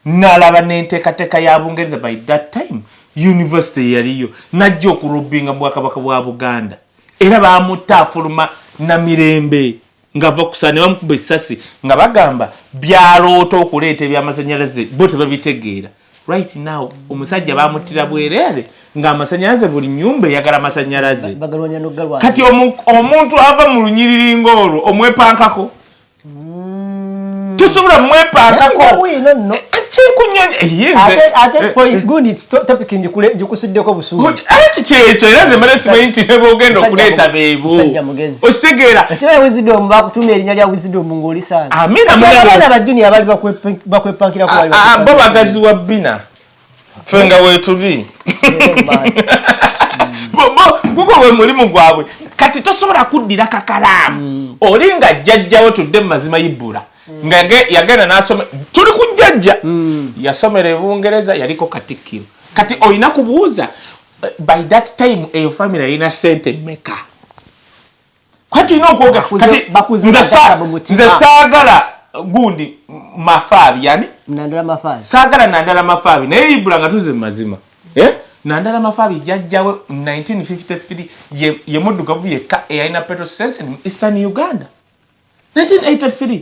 nalaba n'enteekateeka ya Bungereza by that time university yaliyo najja okurobinga Bwakabaka bwa Buganda era bamutta afuluma na mirembe ngava kusane bamukuba essasi nga bagamba byaloota okuleeta ebyamasanyalaze bo tebabitegeera right now omusajja bamuttira bwerere ng'amasanyalaze buli nyumba eyagala amasanyalaze kati omuntu ava mu lunyiriri ng'olwo omwepankako tusobola mwepankako gikusuddeko busuuzi ati kyekyo era nze male simanyi nti ne bwogenda okuleeta beebu okitegeera wisdom bakutuma erinnya lya wisdom ng'oli sana amina abajjuni abali bakwepankirako bo bagazi wa bina fenga wetubi gugo we mulimu gwabwe kati tosobola kuddira kakalamu olinga jjajjawo tudde mazima yibula ngage yagenda nasome tuli kujjajja yasomera ebungereza yaliko Katikkiro kati olina kubuuza by that time a family ina sente meka kwati inokwoga kati nze saagala gundi mafabi yani nandala mafabi saagala nandala mafabi naye ibula nga tuze mazima nandala mafabi jjajjawe 1953 ye muddugavu yekka eyalina petrol station in Eastern Uganda 1983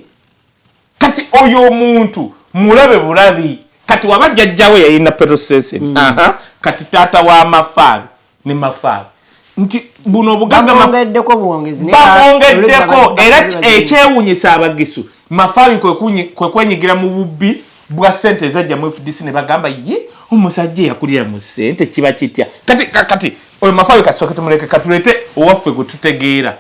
kati oyo omuntu mulabe bulabi kati waba jjajjawe yalina petrol station kati tata wa mafabi ne mafabi nti buno buganga bamwongeddeko buwongezi bamwongeddeko era ekyewunyisa abagisu mafabi kwe kwenyigira mu bubbi bwa sente ezajja mu FDC ne bagamba ye omusajja yakulira mu sente kiba kitya kati oyo mafabi kasoke tumuleke katulete owaffe gwe tutegeera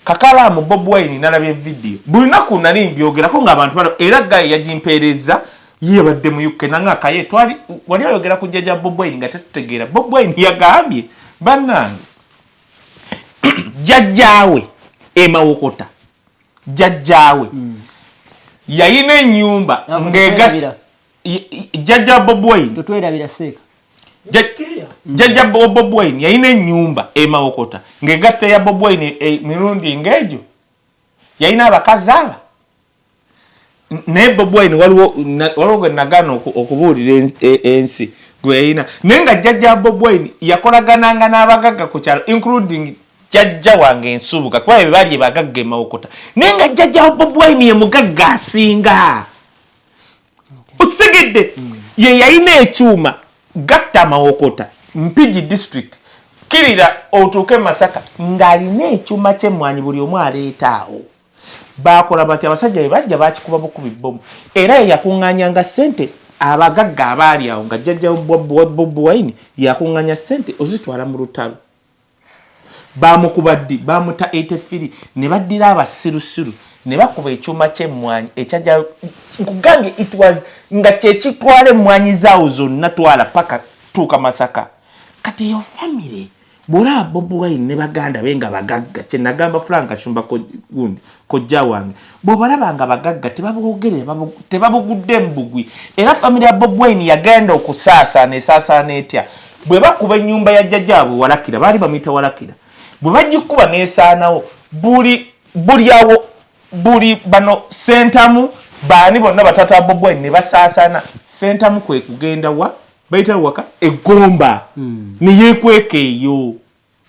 kakalamu Bob Wine nalabye video bulinaku nali mbyogerako ng'abantu bano era gaye yagimpeereza yebadde mu UK nanga kaye twali wali ayogera ku jjajja Bob Wine nga tetutegeera Bob Wine yagambye bannange jjajjaawe emawokota jjajjaawe yayina ennyumba ng'egatta jjajja Bob Wine totwerabira seeka jjajja Bob Wine yayina ennyumba emawokota ng'egatta ya Bob Wine mirundi ng'egyo yayina abakazi aba naye Bob Wine waliwo gwe nagana okubuulira ensi gwe yayina naye nga jjajja Bob Wine yakolagananga n'abagagga ku kyalo including jjajja wange Ensubuga kuba be bali bagagga emawokota naye nga jjajja Bob Wine ye mugagga asinga okitegedde ye yayina ekyuma gatta amawokota Mpigi district kirira otuuke Masaka ng'alina ekyuma ky'emmwanyi buli omu aleetaawo bakola bati abasajja bajja bakikuba bukubi bbomu era yakuŋŋaanyanga ssente abagagga abaali awo nga jjajja Bob Wine yakuŋŋaanya ssente ozitwala mu lutalo bamukubaddi bamuta 83 ne baddira abasirusiru ne bakuba ekyuma ky'emmwanyi ekyajja nkugambye it was nga kyekitwala emmwanyi zaawo zonna twala paka tuuka Masaka kati eyo family bwolaba Bob Wine ne baganda be nga bagagga kye nagamba Frank Ashumba gundi kojja wange bw'obalaba nga bagagga tebabugudde mbugwi era family ya Bob Wine yagenda okusaasaana esaasaana etya bwe bakuba ennyumba ya jjajjaabwe Walakira baali bamuyita Walakira bwe bagikuba neesaanawo buli bano sentamu baani bonna batata Bob Wine ne basaasaana sentamu kwe kugenda wa bayita waka egomba ne yeekweka eyo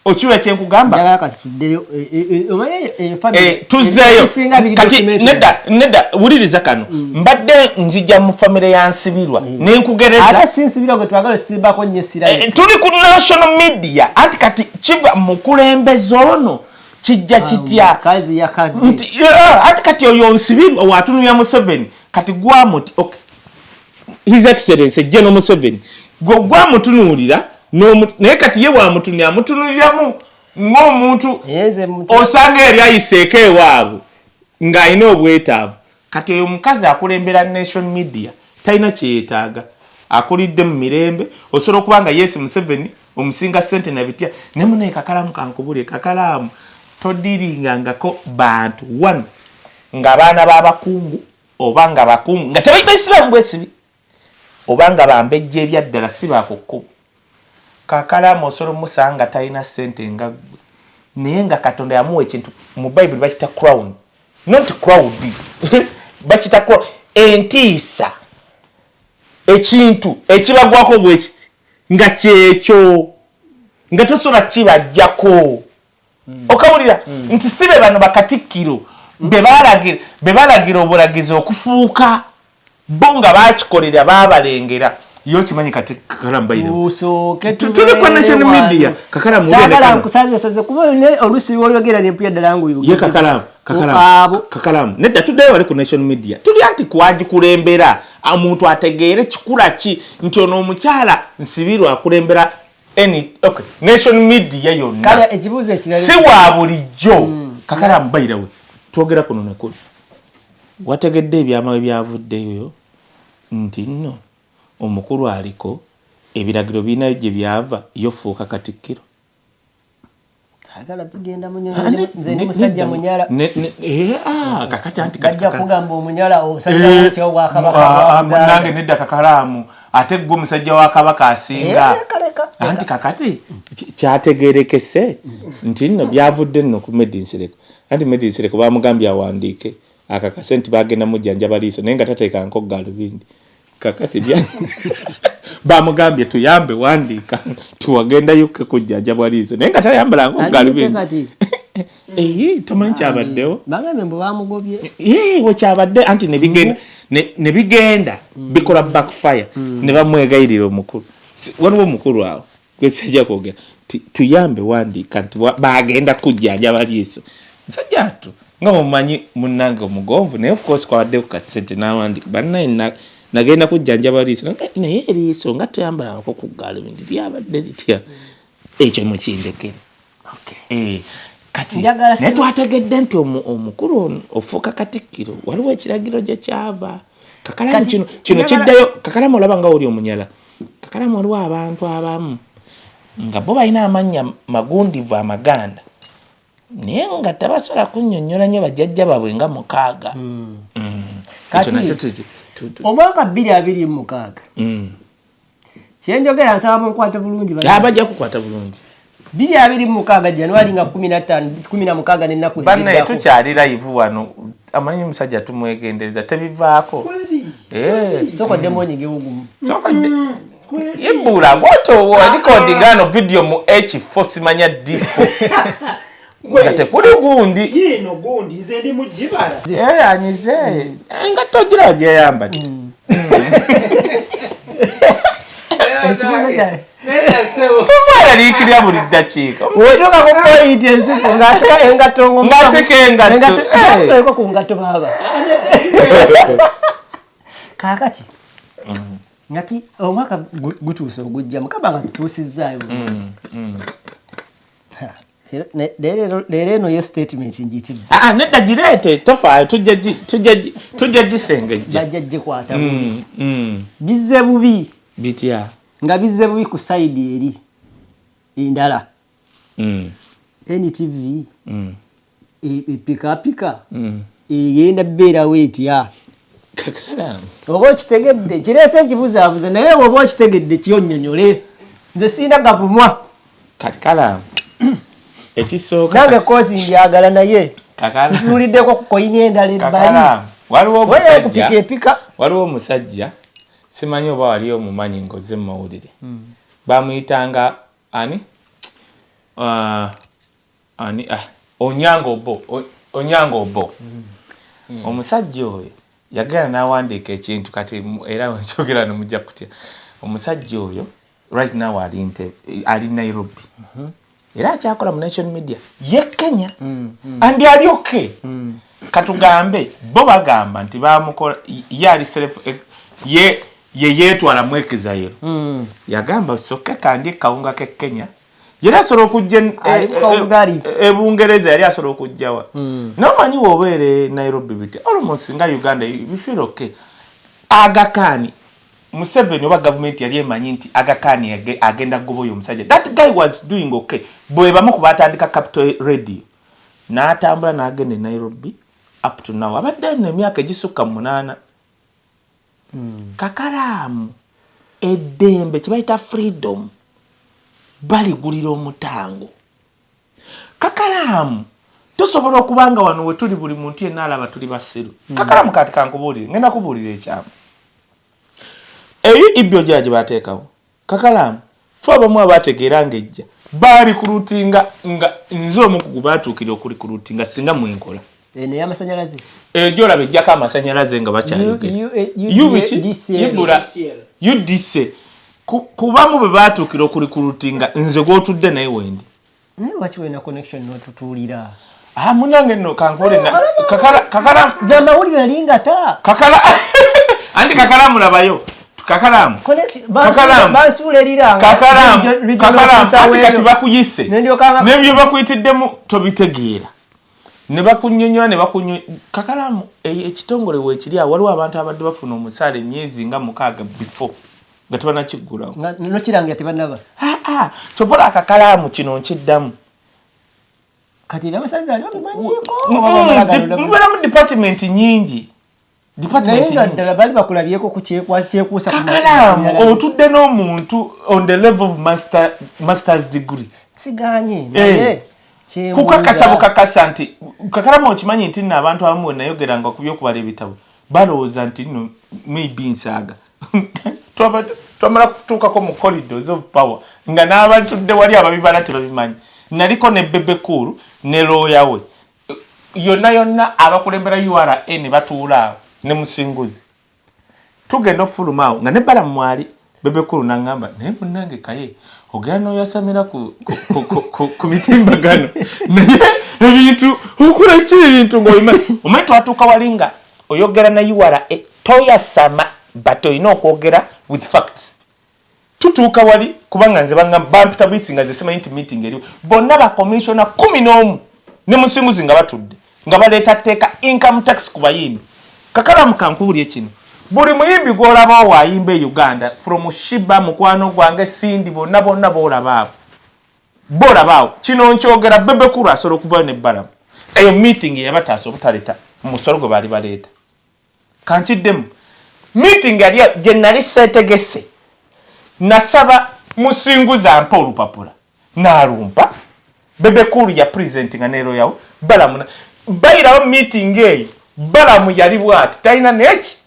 okiwa kyenkugamba tuzzeeyo kati nedda wuliriza kano mbadde nzija mu famire ya Nsibirwa nenkugereza tuli ku national media anti kati kiva mu kulembeza ono kijja kitya anti kati oyo Nsibirwa watunulya Museveni kati gwamuti okay His Excellency General Museveni gwamutunuulira naye kati ye wamutunulira amutunuliramu ng'omuntu osanga eri ayiseeko ewaabwe ng'alina obwetaavu kati oyo omukazi akulembera nation media talina kyeyeetaaga akulidde mu mirembe osobola okuba nga Yes Museveni omusinga ssente na bitya naye munaye kakalamu kankubule kakalamu todiringangako bantu one ng'abaana b'abakungu oba nga bakungu nga tebayitasiba mu bwesibi oba nga bambejja ebyaddala si baakukkuba kakalamu osobola musanga talina ssente nga ggwe naye nga Katonda yamuwa ekintu mu Bible bakita crown not crowd bakita crown entiisa ekintu ekibagwako bwekiti nga kyekyo nga tosobola kibajjako okawulira nti sibe bano bakatikkiro be balagira obulagizi okufuuka bo nga bakikolera babalengera yo kimanyi kati kakalamu bayiro tuli kwa national media kakalamu sagala nkusaze kuba olusi lwoyogera n'empya dalangu ye kakalamu nedda tuddeyo wali ku national media tuli anti kwaji kulembera omuntu ategeere kikula ki nti ono omukyala Nsibirwa akulembera okay national media yonna kale ekibuuzo ekirala si wa bulijjo kakalamu bayirawe twogera kuno nakuli wategedde ebyama byavuddeyo nti nno omukulu aliko ebiragiro binayo gye byava yofuuka katikkiro sagala tugenda munyonyo nze ni musajja munyala kakati anti gajja kugamba omunyala osajja watya wa kabaka nange nedda kakalaamu ate gwe musajja wa kabaka asinga anti kakati kyategeerekese nti nno byavudde nno ku Medinsereko anti Medinsereko bamugambye awandiike akakase nti bagenda mujjanja baliiso naye nga tateekanko galubindi kakati bamugambye tuyambe wandiika tuwagenda yuke kujjanja bwaliiso naye nga tayambalanko galubindi tomanyi kyabaddewo bagambe mbu bamugobye wekyabadde anti ne bigenda bikola backfire ne bamwegayirira omukulu waliwo omukulu awo gwesajja kwogera tuyambe wandiika nti bagenda kujjanja baliiso nsajjatu nga mumanyi munnange omugonvu naye of course kwawaddeku kasente n'awandiika bannaye nagenda kujjanja baliiso naye eriiso nga tuyambalanko ku galubindi lyabadde litya ekyo mukindekere kati naye twategedde nti omukulu ofuuka katikkiro waliwo ekiragiro gye kyava kakalamu kino kiddayo kakalamu olaba nga oli omunyala kakalamu waliwo abantu abamu nga bo balina amannya magundivu amaganda naye nga tabasobola kunnyonnyola nnyo bajjajja baabwe nga 6 omwaka 2026 kyenjogera nsaba munkwate bulungi bajja kukwata bulungi 2026 Januari nga 16 n'ennaku banne tukyali live wano amanyi musajja tumwegendereza tebivaako sokodde mwonyige ugumu ibula moto recordingano video mu H4 simanya D4 nga tekuli gundi yino gundi nze ndi mujibala anyize nga togira gye yambadde tumwera liikirya buli ddakiika otoka ku point ensiku ng'asika engato ku ngato baaba kaakati ngati omwaka gutuuse ogujja mukaba nga tutuusizaayo leero eno yo statement njitidde nedda gireete tofaayo tujja gisengejja bajja gikwata bizze bubi bitya nga bizze bubi ku sayidi eri endala NTV epikapika egenda bbeerawo etya kakalamu oba okitegedde kireese nkibuzaabuza naye oba okitegedde kyonnyonnyole nze siina gavumwa kati kalamu ekisooka nange koosi njagala naye tutunuliddeko ku koyini endala ebbali waliwo omusajja simanyi oba wali omumanyi ngoze mu mawulire bamuyitanga ani Onyango Obo omusajja oyo yagenda n'awandiika ekintu kati era wenkyogera nemujja kutya omusajja oyo right now ali Nairobi era akyakola mu nation media ye Kenya andi ali okay katugambe bo bagamba nti bamukola yali self ye yeetwala mwekizayiro yagamba soke kandi kawunga ke Kenya yali asobola okujja Bungereza yali asobola okujjawa nomanyi wobeere Nairobi biti almost nga Uganda you feel okay Aga Khan Museveni oba government yali emanyi nti Aga Khan agenda goboyo omusajja that guy was doing okay bwe bamu kubatandika Capital Radio n'atambula n'agenda Nairobi up to now abadde n'emyaka egisukka 8 kakalamu eddembe kibayita freedom baligulira omutango kakalamu tosobola okubanga wano we tuli buli muntu yenna alaba tuli basiru kakalamu kati kankubuulire ngenda kubuulira ekyamu eyo ibyo gyaje bateekawo kakalamu fo abamu abategeera ng'ejja baarikurutinga nga nze omu ku baatuukire okurikurutinga singa mwenkola eno y'amasanyalaze egyo olaba ejjako amasanyalaze nga bakyayogera UDC kubamu bwe baatuukira okurikurutinga nze gw'otudde naye wendi naye lwaki wena connection n'otutuulira munange nno kankole kakalamu zamawulire nalinga ta anti kakalamu labayo kakalamu kati bakuyise nebyo bakuyitiddemu tobitegeera ne bakunyonyola ne kakalamu ekitongole weekiri awo waliwo abantu abadde bafuna omusaala emyezi nga 6 before nga tebanakigulawo no kirangira tebanaba kyobola akakalaamu kino nkiddamu kati abasaza ali bamanyiko mubeera mu department nyingi ddala bali bakulabyeko ku kyekuusa kakalaamu otudde n'omuntu on the level of master's degree siganye naye kukakasa bukakasa nti kakalaamu okimanyi nti nno abantu abamu we nayogeranga ku byokubala ebitabo balowooza nti nno maybe nsaaga twamala kutuukako mu corridors of power nga n'abatudde wali ababibala tebabimanyi naliko ne Bebe Cool ne looya we yonna abakulembera URA ne batuula awo ne Musinguzi tugenda ofuluma awo nga ne Balamu mwali Bebe Cool n'angamba naye munnange kaye ogera n'oyasamira ku mitimbagano naye ebintu okula ki ebintu ng'omanyi twatuuka wali nga oyogera na URA toyasama but olina okwogera with facts tutuuka wali kubanga nze bampita bwisi nga zesimanyi nti meeting eriwo bonna bakomishona 11 ne Musinguzi nga batudde nga baleeta tteeka income tax ku bayimbi Kakalaamu kankubulye kino buli muyimbi gw'olaba waayimba e Uganda from Shiba mukwano gwange Sindi bonna boolabaawo kino nkyogera Bebe Cool asobola okuvayo ne Balamu eyo meeting yabataasa obutaleta mu musolo gwe baali baleeta kankiddemu meeting yali gye nali seetegese nasaba Musinguzi ampa olupapula n'alumpa Bebe Cool ya presentinga neero yawo Balamu bayirawo meeting eyo Balamu yali bwati talina neki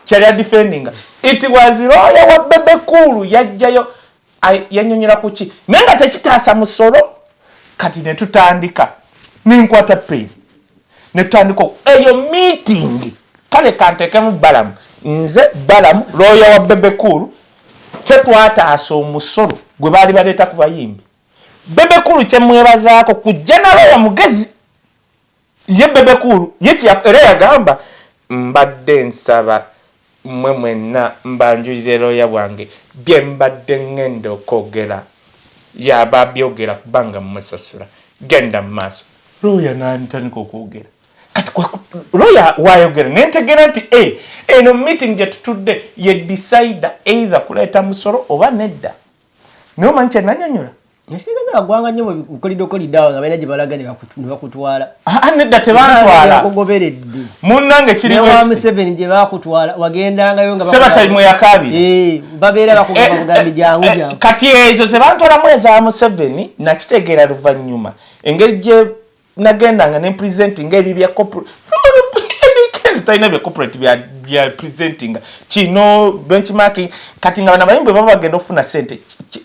kyali adefendinga it was lawyer wa Bebe Cool yajjayo yanyonyola ku ki naye nga tekitaasa musolo kati ne tutandika nenkwata pen ne tutandika eyo meeting kale kanteekemu Balamu nze Balamu lawyer wa Bebe Cool ffe twataasa omusolo gwe baali baleeta ku bayimbi Bebe Cool kyemwebazaako kujja na lawyer mugezi ye Bebe Cool era yagamba mbadde nsaba mmwe mwenna mbanjulire lawyer bwange bye mbadde ngenda okwogera yaba byogera kubanga mmusasula genda mu maaso lawyer n'antandika okwogera kati lawyer wayogera nentegera nti eno meeting gye tutudde ye decide either kuleeta musolo oba nedda naye omanyi kye nanyonyola nesigaza agwanga nnyo mu kolidokolidawo nga balina gye balaga ne bakutwala nedda tebantwala kugoberedde munnange kiriwa Museveni gye bakutwala wagendangayo nga Sebataimu yakabiri babeera bakugamba bugambi jangu kati ezo ze bantwalamu eza Museveni nakitegeera luvannyuma engeri gye nagendanga ne presenting ebyo bya corporate talina bya corporate bya presenting kino benchmarking kati nga banabayimbi baba bagenda ofuna sente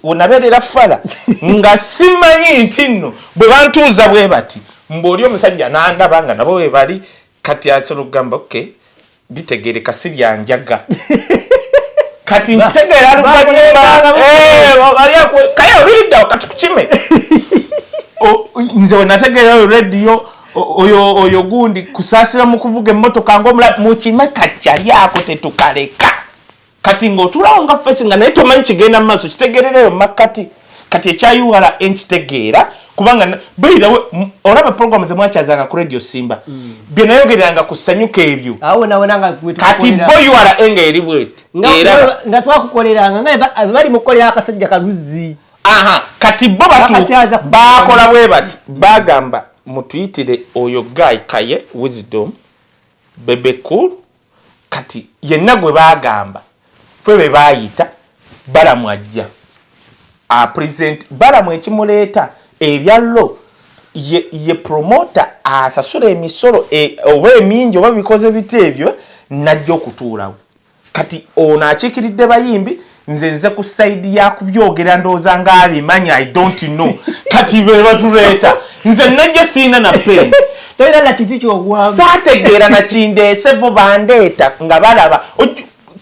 onabeerera fala nga simanyi nti nno bwe bantuuza bwe bati mboli omusajja n'andaba nga nabo we bali kati asobola okugamba okay bitegereka si byanjaga kati nkitegeera luvannyuma kaya obiriddawo kati kukime nze we nategeerayo radio oyo gundi kusaasira mu kuvuga emmotoka ng'omula mukime kakyali ako tetukaleka kati ng'otulawo nga fesi nga naye tomanyi kigenda mu maaso kitegeerereyo makkati kati ekyayuwala enkitegeera kubanga beirawe olaba programu ze mwakyazanga ku radio Simba bye nayogeranga ku ssanyuka ebyo kati bo yuwala enga eri bweti nga twakukoleranga nga bali mukukolera akasajja kaluzi kati bo bakola bwe bati bagamba mutuyitire oyo guy kaye Wisdom Bebe Cool kati yenna gwe bagamba fwe be bayita Balamu ajja present Balamu ekimuleeta ebyallo ye promoter asasula emisolo oba emingi oba bikoze biti ebyo najja okutuulawo kati ono akiikiridde bayimbi nze ku side ya kubyogera ndooza nga abimanyi I don't know kati be batuleeta nze najja siina na pen toyina na kitu kyogwamu saategeera na kindeese bo bandeeta nga balaba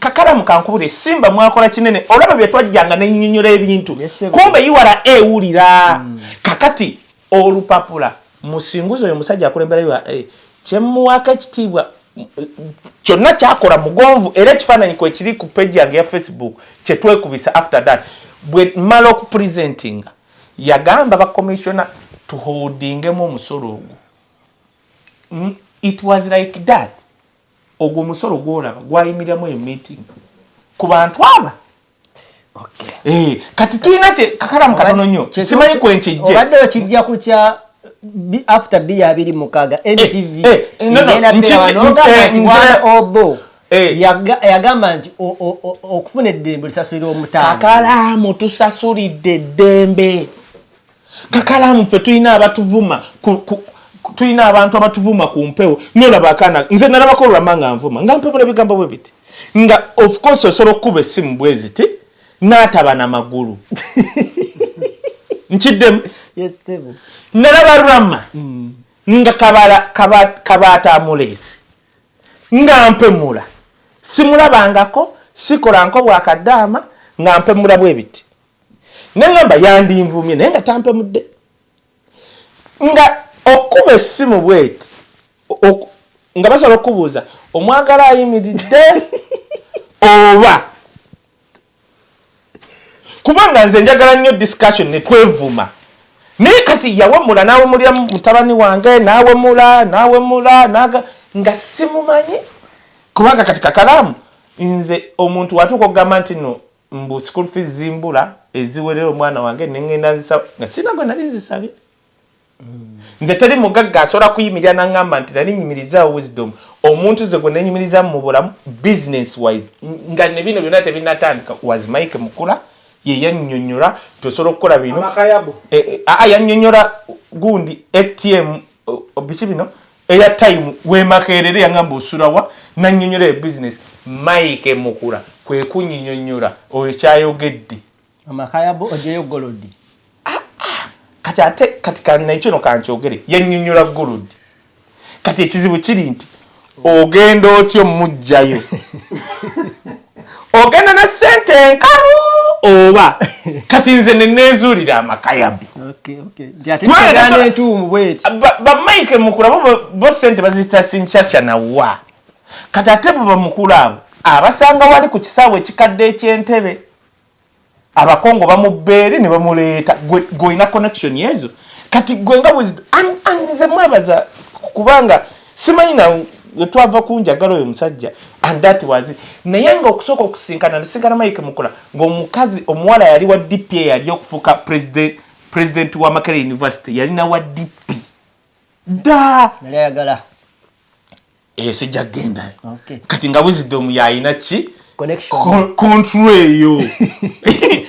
Kakalaamu kankubule Simba mwakola kinene olaba bye twajjanga n'ennyonnyola ebintu kumbe yiwala ewulira kakati olupapula Musinguzi oyo musajja akulembera kyemuwaako ekitiibwa kyonna kyakola mugonvu era ekifaananyi kwe kiri ku page yange ya Facebook kyetwekubisa after that bwe mala okupresentinga yagamba bakomishona tuholdingemu omusolo ogwo it was like that ogwo musolo gwolaba gwayimiramu e meeting ku bantu aba kati tulina kakalamu katono nnyo simanyi kwenkijje obadde okijja ku kya after 226 NTV obo yagamba nti okufuna eddembe lisasulira omutaano. Kakalamu tusasulidde eddembe. Kakalamu ffe tulina abatuvuma tulina abantu abatuvuma ku mpewo nolaba akaana nze nalabako olwama nga nvuma nga mpebula ebigambo bwe biti nga of course osobola okuba essimu bwe ziti n'ataba n'amagulu nkiddemu nalaba lwama nga kabaata amuleesi nga mpemula simulabangako sikolanko bwakaddaama nga mpemula bwe biti nengamba yandinvumye naye nga tampemudde nga okuba essimu bweti nga basobola okubuuza omwagala ayimiridde oba kubanga nze njagala nnyo discussion ne twevuma naye kati yawemula nawemulira mutabani wange nawemula nga simumanyi kubanga kati Kakalamu nze omuntu watuuka okugamba nti no mbu school fees zimbula eziwerera omwana wange nengenda nzisaba nga sina gwe nali nzisabye nze teri mugagga asobola kuyimirira nangamba nti nali nyimirizaawo wisdom omuntu ze gwe nenyimiriza mu bulamu business wise nga ne bino byonna tebinatandika was Mike Mukula ye yannyonnyola tosobola okukola bino yannyonnyola gundi ATM biki bino airtime wemakerere yangamba osulawa nannyonnyola e business Mike Mukula kwe kunnyonnyola oyo kyayogedde amakayabo ojeyo golodi kati kana ekino kankyogere yannyonnyola golodi kati ekizibu kiri nti ogenda otyo mujjayo ogenda na sente enkalu oba kati nze nenezuulira amakayabu Mike Mukula bo sente bazita sinshasha nawa kati ate bo bamukula abo abasanga wali ku kisaawe ekikadde eky'entebe abakongo bamubeere ne bamuleeta gwina connection yezo kati gwenga nze mwebaza kubanga simanyi na twava kunjagala oyo musajja and that was naye nga okusooka okusinkana nasinkana Mike Mukula ng'omukazi omuwala yali wa DP yali okufuuka president wa Makerere University yalina wa DP nali ayagala sijja genda kati nga wisdom yayina ki connection eyo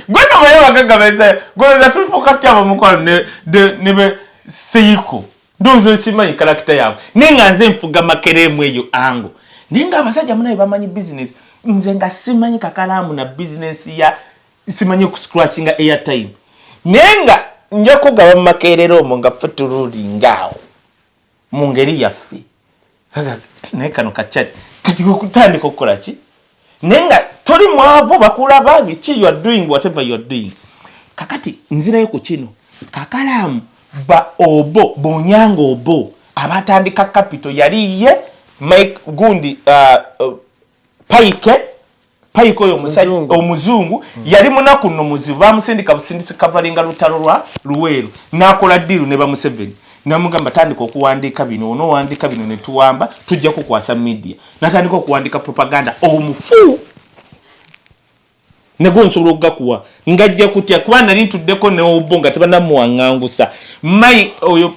gwena baye bagagabeza gweza tufuka tyabo mukola ne seiko ndozo simanyi character yawe nenga nze mfuga Makerere eyo ango nenga abasajja munaye bamanyi business nze nga simanyi Kakalamu na business ya simanyi ku scratchinga airtime nenga nja kugaba Makerere omo nga futululi ngao mu ngeri yaffe naye kano kachati kati kutandika okukola ki nenga toli mwavu bakulaba biki you are doing whatever you are doing kakati nzirayo ku kino Kakalamu obo bonyanga obo abatandika capital yali ye Mike gundi Pike oyo omuzungu yali munaku no muzibu bamusindika busindisi kavalinga lutalo lwa Luweero nakola deal ne ba Museveni namugamba tandika okuwandiika bino onowandiika bino ne tuwamba tujja kukwasa media natandika okuwandiika propaganda omufu nego nsobola okugakuwa ngajja kutya kuba nali ntuddeko ne obonga tebanamuwangangusa oyo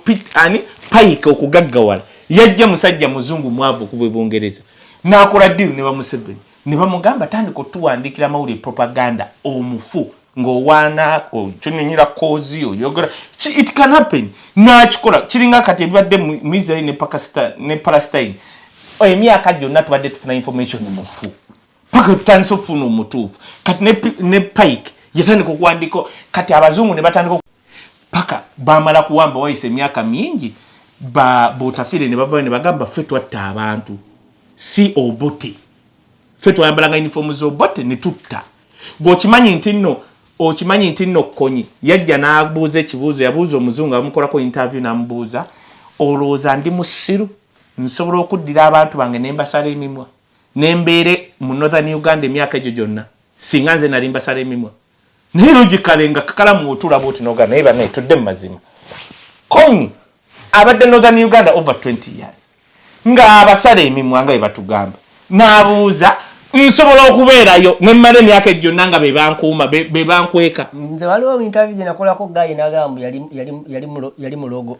Pike okugaggawala yajja musajja muzungu mwavu okuva e Bungereza nakola deal ne ba Museveni ne bamugamba tandika otuwandiikira mawulire propaganda omufu ng'owaana okyonyonyera kozi oyogera it can happen nakikola kiringa kati ebibadde mu Israel ne Palestine emyaka gyonna tubadde tufuna information mufu paka tutandise okufuna omutuufu kati ne Pike yatandika okuwandiika kati abazungu ne batandika paka bamala kuwamba wayise emyaka mingi botafire ne bavayo ne bagamba ffe twatta abantu si obote ffe twayambalanga uniform z'obote ne tutta okimanyi nti nno Konyi yajja n'abuuza ekibuuzo yabuuza omuzungu amukolako interview n'amubuuza olowooza ndi musiru nsobola okuddira abantu bange ne mbasala emimwa ne mbeere mu Northern Uganda emyaka egyo gyonna singa nze nali mbasala emimwa naye logically nga Kakalamu otulaba oti noga naye banaye tudde mu mazima Konyi abadde Northern Uganda over 20 years nga abasala emimwa nga bwe batugamba n'abuuza nsobola okubeerayo ne mmala emyaka gyonna nga be bankuuma be bankweka. Nze waliwo interview nakolako gayi nagamba yali mulogo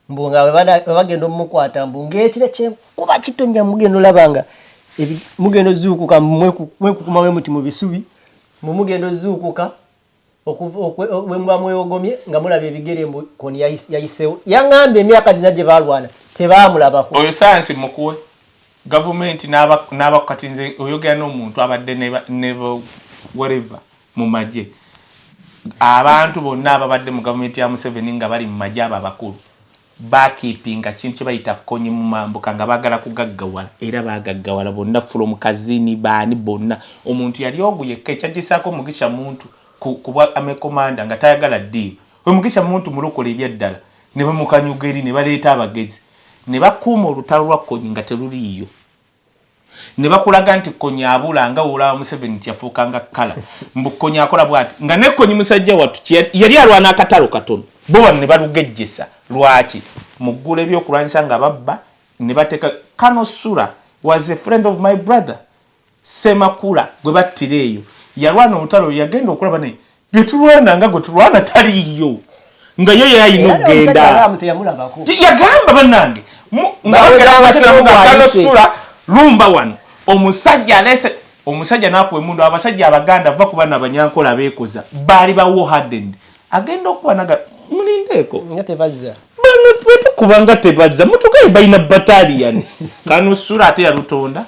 mbu nga bagenda omukwata mbu ng'ekire kyenkuba kitonya mugendo labanga mugendo zuukuka mwekukuma we muti mu bisubi mugendo zuukuka bwe mweyogomye nga mulaba ebigere mbu koni yayiseewo yaŋŋambye emyaka gina gye balwana tebaamulabako. Oyo sayansi mukuwe gavumenti n'abakati nze oyogera n'omuntu abadde ne whatever mu magye abantu bonna ababadde mu gavumenti ya Museveni nga bali mu magye abo abakulu baakipinga kintu kye bayita konyi mu mambuka nga baagala kugaggawala era baagaggawala bonna from kazini baani bonna omuntu yali oguyekka ekyagisaako Mugisha Muntu kuba amekomanda nga tayagala ddiibu we Mugisha Muntu mulokola ebyaddala ne bamukanyuga eri ne baleeta abagezi ne bakuuma olutalo lwa konyi nga teruliiyo ne bakulaga nti konyi abula nga olaba Museveni yafuukanga kkala mbu konyi akola bw'ati nga ne konyi musajja wattu yali alwana akatalo katono bo ne balugejjesa lwaki muggula ebyokulwanyisa nga babba ne bateeka Kano Sura was a friend of my brother Semakula gwe battira eyo yalwana olutalo yagenda okulaba naye byetulwana nga gwe tulwana taliiyo nga yo yayina okugenda yagamba bannange Kano Sura lumba wano omusajja alese omusajja nakuwa emundu abasajja abaganda va ku bana abanyankola abeekoza baali bawo hardened agenda okubanaga mulindeeko nga tebazza bano twetukubanga tebazza mutugaye balina battalion Kano Sura ate yalutonda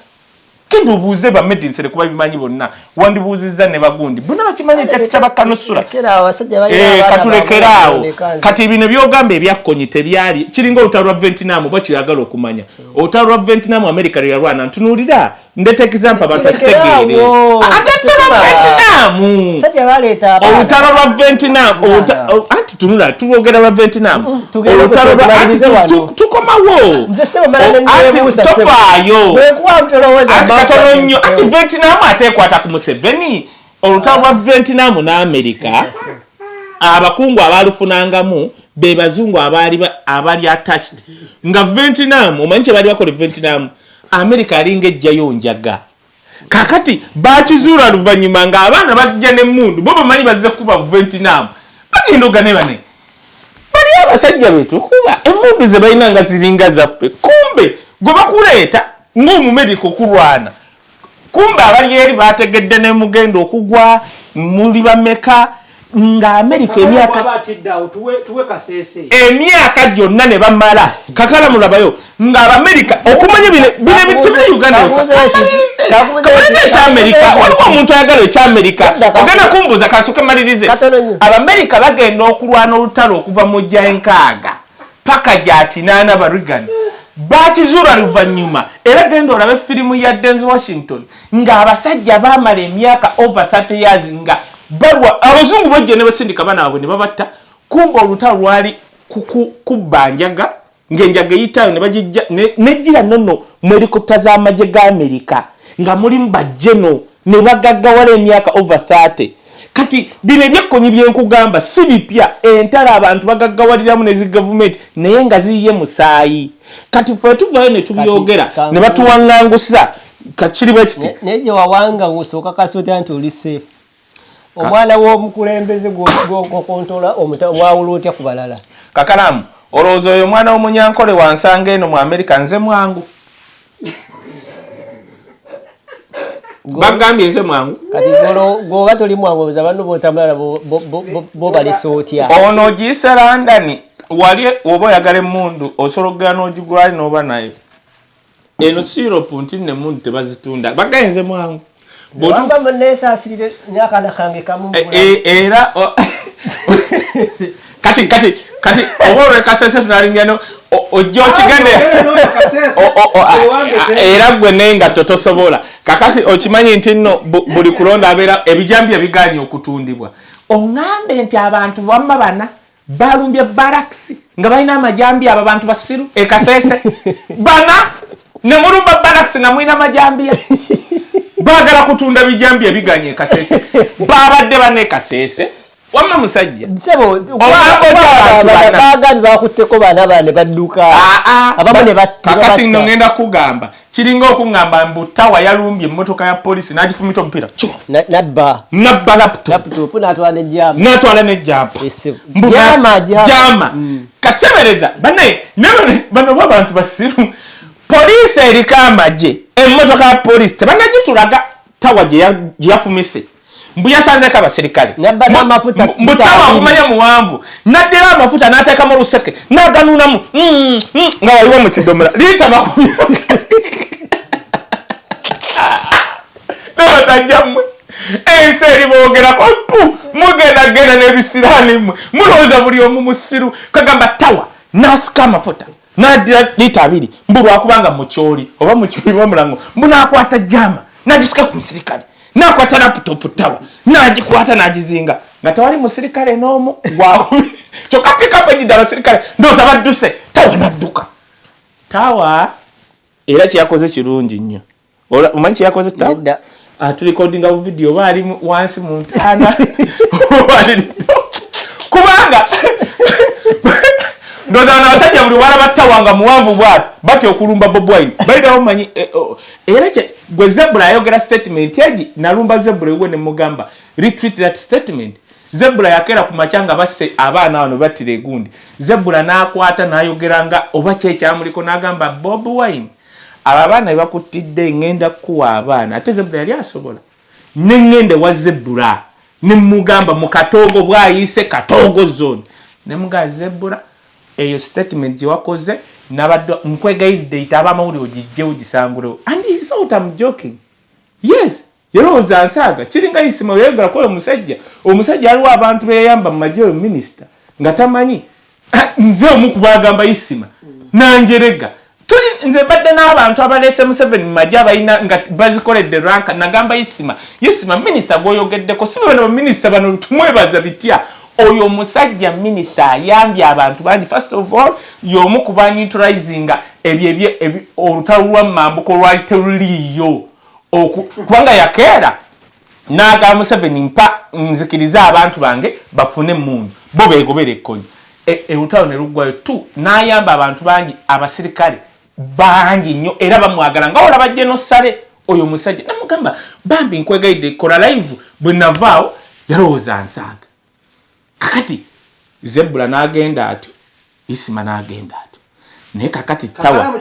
kendo obuuze ba medicine kuba bimanyi bonna wandibuuzizza ne bagundi bonna bakimanyi ekyakisaba Kano Sura katulekeraawo kati ebino byogamba ebyakkonyi tebyali kiringa olutalo lwa Vietnam bakiyagala okumanya olutalo lwa Vietnam America lwe yalwana ntunuulira ndeta example abantu bakitegeere olutalo lwa Vietnam anti tunula tulwogera lwa Vietnam olutalo lwa tukomawo tofaayo katono nnyo ati Vietnam ateekwata ku Museveni olutalo lwa Vietnam n'Amerika abakungu abalufunangamu be bazungu abali attached nga Vietnam omanyi kye bali bakola Vietnam America alinga ejjayo njaga kakati bakizuula luvannyuma nga abaana bajja n'emmundu bo bamanyi bazze kuba Vietnam bagenda ogane bane bali abasajja betu kuba emmundu ze balina nga ziringa zaffe kumbe gwe bakuleeta ng'omumediko okulwana kumbe abali eri bategedde ne mugendo okugwa muli bameka nga America emyaka gyonna ne bamala kakala mulabayo nga America okumanya bine bitibye Uganda America waliwo omuntu ayagala eky'America ogenda kumbuuza kansoke malirize America bagenda okulwana olutalo okuva mu Jankaaga paka gya 8 Barigan bakizuula luvannyuma era genda olabe firimu ya Denzel Washington nga abasajja baamala emyaka over 30 years nga balwa abazungu bajja ne basindika bana abwe ne babatta kumba olutalo lwali kubanjaga ng'enjaga eyitayo ne bagijja nejjira nonno mu helikopta z'amagye ga America nga mulimu bajjeno ne bagaggawala emyaka over 30 kati bino ebyekkonyi byenkugamba si bipya entala abantu bagaggawaliramu ne zi gavumenti naye nga ziyiye musaayi kati ffe tuvayo ne tubyogera ne batuwaŋŋangusa kakiri bwe kiti naye gye wawanga ng'osooka kasota nti oli safe omwana w'omukulembeze gwokontola mwawula otya ku balala kakalamu olowooza oyo omwana w'omunyankole wansanga eno mu America nze mwangu bagambye nze mwangu kati gwoba toli mwangu oza banno b'otambulala bo balese otya ono ogiyise London wali oba oyagala emmundu osobola okugenda n'ogigwali n'oba nayo eno siropu nti n'emmundu tebazitunda bagambye nze mwangu bwamba munesaasirire n'akaana kange kamu era kati oba olwekasese tunalingyano ojja okigende era gwe naye nga totosobola kakati okimanyi nti nno buli kulonda abeera ebijambya biganye okutundibwa oŋŋambe nti abantu bamma bana balumbye baraks nga balina amajambiya abo abantu basiru ekasese bana ne mulumba baraks nga mulina amajambiya baagala kutunda bijambiya biganye ekasese babadde bane kasese wamma musajja sebo bagambi bakutteko baana bane badduka abamu ne kakati nno ngenda kugamba kiringa okungamba mbu Tawa yalumbye emmotoka ya polisi n'agifumita omupiira nabba laptop n'atwala n'ejjampa jama katebereza bano b'abantu basiru polisi eriko amagye emmotoka ya polisi tebanagitulaga Tawa gye yafumise mbu yasanzeko abaserikale mbu Tawa akumanya muwanvu naddira amafuta n'ateekamu oluseke n'aganuunamu nga waliwo mu kidomera liita makumi nebatajjammwe ensi eri boogerako mugenda n'ebisiraani mmwe mulowooza buli omu musiru kagamba Tawa n'asika amafuta n'addira liita 2 mbu lwakubanga mukyoli oba mukyoli w'omulango mbu n'akwata jama n'agisika ku musirikale n'akwata laptop Tawa n'agikwata n'agizinga nga tewali musirikale n'omu gwakubi kyokka pikapu egidde abasirikale ndowooza badduse Tawa n'adduka Tawa era kyeyakoze kirungi nnyo omanyi kyeyakoze Tawa atulikodinga mu video oba ali wansi mu ntaana kubanga ndowooza n'abasajja buli walaba Tawa nga muwanvu bw'ati batya okulumba Bobi Wine balirawo manyi era gwe Zebra ayogera statement egi nalumba Zebra ewe ne mugamba retreat that statement. Zebra yakera ku machanga basse abaana bano battira egundi. Zebra n'akwata n'ayogeranga oba kyekyamuliko n'agamba Bobi Wine abaana bakuttidde ngenda kuwa abaana ate Zebra yali asobola n'engende wa Zebra ne mugamba mu Katogo bwayise Katogo zone ne muga Zebra eyo statement wakoze nabadde nkwegayidde itaba amawuli ogijje ogisangulewo and he thought I'm joking. Yes, yerooza ansaaga kiringa isima yegala ko omusajja aliwo abantu beyamba mu majjo minister nga tamanyi nze omukubagamba isima nanjerega tuli nze badde n'abantu abalese mu 7 majja bayina nga bazikoledde ranka nagamba isima minister goyogeddeko si bano minister bano tumwebaza bitya oyo omusajja minister ayambye abantu bangi. First of all y'omu kuba neutralizing ebyo olutalo mambuko lwali teruliyo kubanga yakeera n'agamba Museveni mpa nzikiriza abantu bange bafune mundu bo begobere ekkonyi olutalo ne luggwayo tu n'ayamba abantu bangi abasirikale bangi nnyo era bamwagala nga olaba genosale oyo omusajja namugamba bambi nkwegayidde kola live bwe navaawo yalowooza nsaaga kakati Zebra n'agenda atyo isima n'agenda atyo naye kakati Tawa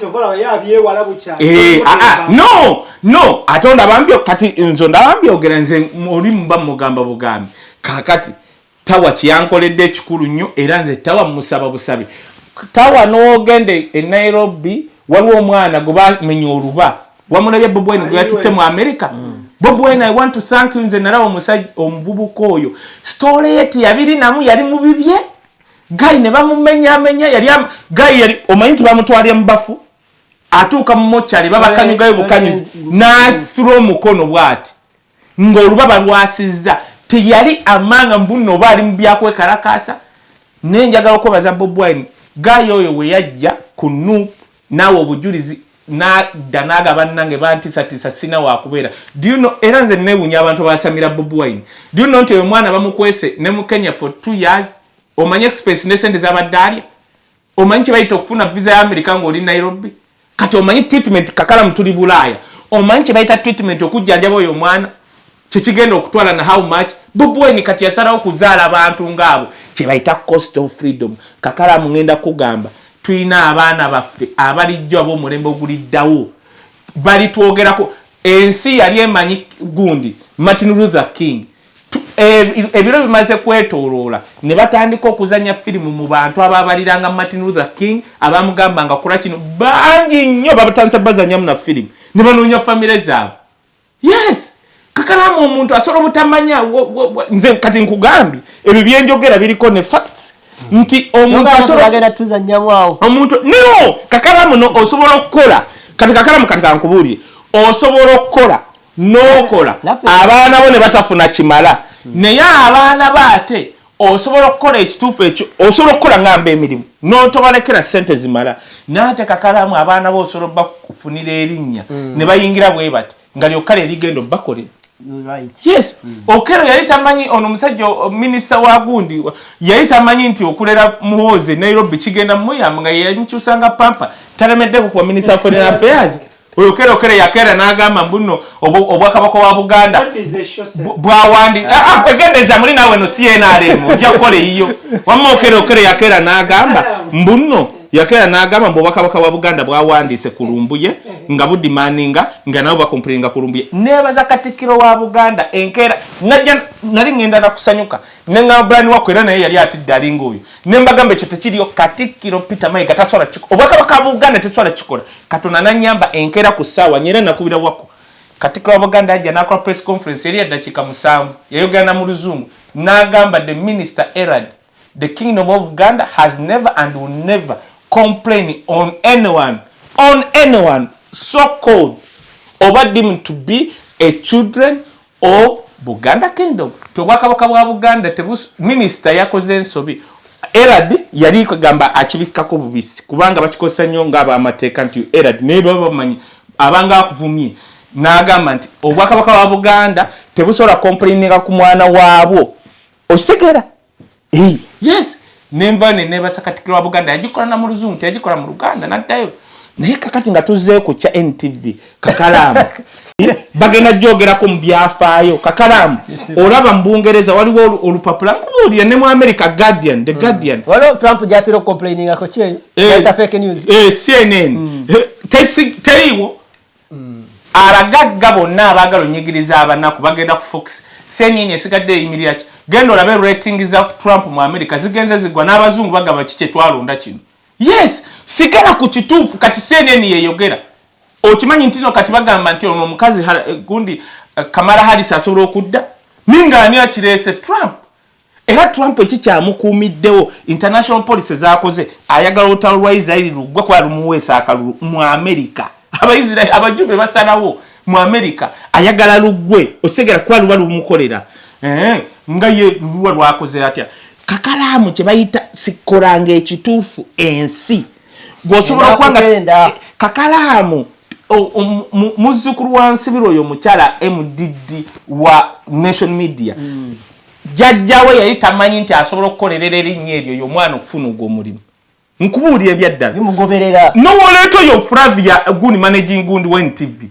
no atonda bambyo kati nzonda bambyo ogera nze oli mba mugamba bugambi kakati Tawa kiyankoledde ekikulu nnyo era nze Tawa musaba busabi Tawa n'ogende e Nairobi waliwo omwana gwe bamenya oluba wamulabye Bobi Wine gwe yatutte mu America Bobi Wine, I want to thank you nze nalawo omusajja omuvubuka oyo story yeti yabiri namu yali mu bibye Guy ne bamumenya yali Guy yali omanyi bamutwalya mu bafu atuuka mu mochari babakanyugayo bukanyuzi n'asitula omukono bw'ati ng'olubaba lwasizza teyali amanga mbuno baali mu byakwekalakaasa nenjagala okwebaza Bobi Wine Guy oyo we yajja ku NUP naawe obujulizi nadda n'agaba nange bantisatisa sina wakubeera. Do you know era nze neewuunya abantu basamira Bobi Wine. Do you know nti oyo mwana bamukwese ne mu Kenya for 2 years omanyi expense ne sente z'abadde alya omanyi kye bayita okufuna visa ya Amerika ng'oli Nairobi kati omanyi treatment kakala mutuli Bulaaya omanyi kye bayita treatment okujjanjaba oyo mwana kyekigenda okutwala na how much. Bobi Wine kati yasalawo okuzaala abantu ng'abo kye bayita cost of freedom. Kakala mungenda kugamba tuyina abaana baffe abalijjo ab'omulembe oguliddawo balitwogerako ensi yali emanyi gundi Martin Luther King ebiro bimaze kwetooloola ne batandika okuzanya firimu mu bantu ababaliranga Martin Luther King abamugambanga kola kino bangi nnyo babatandisa bazanyamu na firimu ne banoonya famire zaabwe. Yes, kakalamu omuntu asobola obutamanya nze kati nkugambye ebyo byenjogera biriko ne facts nti omuntu asobola tuzannyamu awo omuntu no kakalamu no osobola okukola kati kakalamu kati kankubuulire osobola okukola n'okola abaana bo ne batafuna kimala naye abaana baate osobola okukola ekituufu ekyo osobola okukola ngamba emirimu n'otobalekera ssente zimala n'ate kakalamu abaana bo osobola bakufunira erinnya ne bayingira bwe bati nga lyokkale erigendo bakolera right. Yes. Okero yali tamanyi ono musajja minister wa gundi yali tamanyi nti okulera muhoze Nairobi kigenda muyamba nga yamukyusanga pampa talameddeko kwa minister of foreign affairs. Okero yakera n'agamba mbuno obwakabaka wa Buganda bwawandi kwegendeza muli nawe no CNRM ojja kukole iyo wamma okero yakera n'agamba mbuno yakera n'agamba mbu obwakabaka wa Buganda bwawandise kulumbuye nga budimaninga nga nabo bakomplaininga kulumbuye nebaza Katikkiro wa Buganda enkera najja nali ngenda nakusanyuka nenga brand wakwera naye yali atidde alinga oyo nembagambe ekyo tekiriyo Katikkiro Peter Mayiga tasobola kikola obwakabaka wa Buganda tesobola kikola Katonda nanyamba enkera ku ssaawa nyera nakubira wako Katikkiro wa Buganda ajja nakola press conference eri eddakiika 7 yayogera mu Luzungu n'agamba the minister Erad the kingdom of Uganda has never and will never complain on anyone so-called over deemed to be a children of Buganda kingdom. Tobwakabaka bwa Buganda minister yakoze ensobi. Erad yali kugamba akibikako bubisi kubanga bakikosa nnyo ngaba amateeka nti Erad ne baba bamanyi abanga akuvumye n'agamba nti obwakabaka bwa Buganda tebusobola complaininga ku mwana waabwo. Osigera? Yes. Nemba nebasa Katikkiro wa Buganda yagikola na mu Luzungu yagikola mu Luganda naddayo naye kakati nga tuzze ku kya NTV Kakalamu bagenda jogerako mu byafaayo Kakalamu olaba mu Bungereza waliwo olupapula nkubuulira ne mu America Guardian the Guardian waliwo Trump gyatera complaining ako kyeyo data fake news CNN teriwo aragagga bonna abaagala onyigiriza abanaku bagenda ku Fox CNN esigadde eyimirira ki gendo labe rating za Trump mu America zigenze zigwa n'abazungu bagaba kike twalonda kino. Yes, sigala ku kituufu kati CNN yeyogera. Okimanyi ntino kati bagamba nti ono mukazi gundi Kamala Harris asobola okudda. Ninga ani akirese Trump. Era Trump ekikyamukuumiddewo international policy zaakoze ayagala olutalo lwa Israeli lugwe kwa lumuweesa akalulu mu America. Abaisraeli abajube basalawo mu America ayagala lugwe osegera kwa luwa lumukolera. Nga ye luwa lwakoze atya Kakalamu kye bayita sikolanga ekituufu ensi gwosobola kwanga Kakalamu muzzukulu wa Nsibirwa oyo mukyala MDD wa Nation Media jajjawe yali tamanyi nti asobola okukolerera erinnya eryo y'omwana okufuna ogwo omulimu nkubuulira ebyaddala bimugoberera nowoleeto yo Flavia gundi managing gundi wa NTV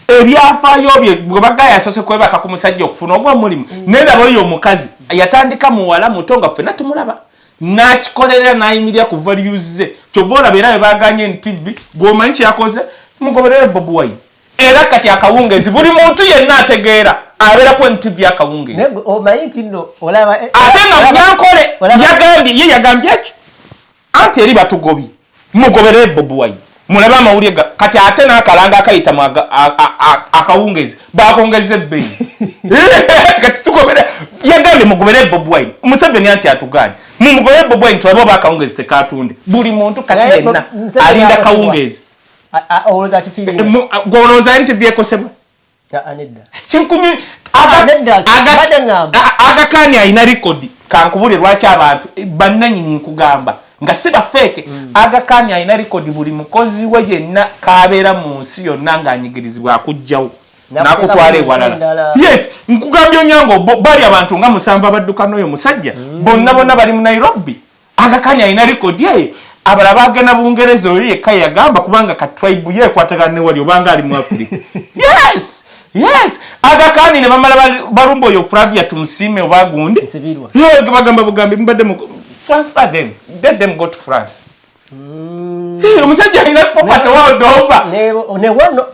ebyafaayo bye bagaya asose kwebaka ku musajja okufuna ogwo omulimu nenda boyo omukazi yatandika muwala mutonga ffena tumulaba n'akikolerera n'ayimirira ku values ze kyova olaba era baganye NTV gwomanyi yakoze mugoberere Bobi Wine era kati akawungezi buli muntu yenna ategeera abeera ku NTV akawungezi omanyi nti nno olaba ate nga Nyankole yagambye ki anti eri batugobye mugoberere Bobi Wine mulaba amawulire kati ate n'akalanga akayita mu akawungezi bakongeze ebbeeyi kati tugobere yagambye mugobere Bobi Wine Museveni anti atuganye mugobere Bobi Wine tulabe oba akawungezi tekatunde buli muntu kati yenna alinda kawungezi olowooza kifiire gwolowooza NTV ekosebwa anedda kinkunyi agakani alina rekodi kankubule lwaki abantu bannanyini nkugamba nga siba fake agakani alina rekodi buli mukozi we yenna kabeera mu nsi yonna ng'anyigirizibwa akujjawo nakutwala ewalala. Yes, nkugambye onyango bali abantu nga 7 abadduka n'oyo musajja bonna bali mu Nairobi agakani alina rekodi eyo abala bagenda Bungereza oyo yekka yagamba kubanga ka tribe ye kwatagana ne wali obanga ali mu Africa. Yes, agakani ne bamala barumbo yo Flavia tumusiime obagundi Nsibirwa bagamba bugambi mbadde mu transfer them, let them go to France. Omusajja alina popata world over ne wano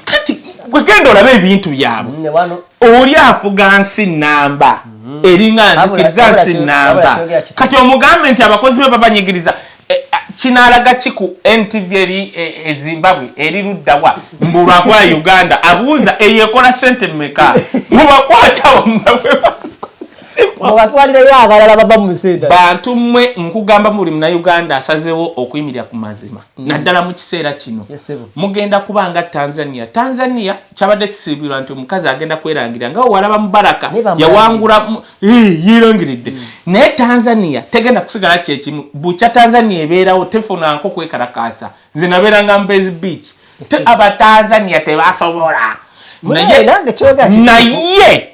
kati gwegenda olabe ebintu byabwe ne wano oli afuga nsi namba eringa nzikiriza nsi namba kati omugambe nti abakozi be babanyigiriza kinalaga kiku NTV eri Zimbabwe eri luddawa mbulwa Uganda abuuza eyekola sente mmeka mubakwatawo mubatwalire abalala baba mu Musenda bantu mmwe nkugamba muri mu Uganda asazeewo okuyimirira ku mazima naddala mu kiseera kino mugenda kubanga Tanzania kyabadde kisibirwa nti omukazi agenda kwerangira nga walaba Mubaraka yawangula yirangiridde naye Tanzania tegenda kusigala kyekimu bucha Tanzania ebeerawo tefuna nko kwekalakasa nze nabeeranga Mbezi Beach aba Tanzania tebasobola naye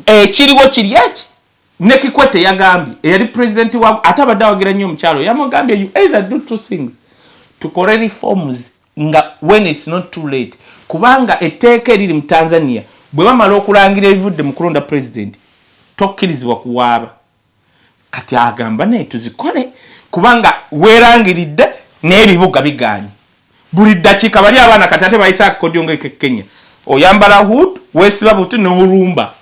ekiriwo kiri eki ne Kikwete yagambye eyali president wa ate abadde awagira nnyo omukyalo yamugambye you either do two things tukole reforms nga when it's not too late kubanga etteeka eriri mu Tanzania bwe bamala okulangira ebivudde mu kulonda president tokkirizibwa kuwaaba kati agamba naye tuzikole kubanga weerangiridde n'ebibuga biganye buli ddakiika bali abaana kati ate bayisa akakodyo e Kenya oyambala hood weesiba buti n'olumba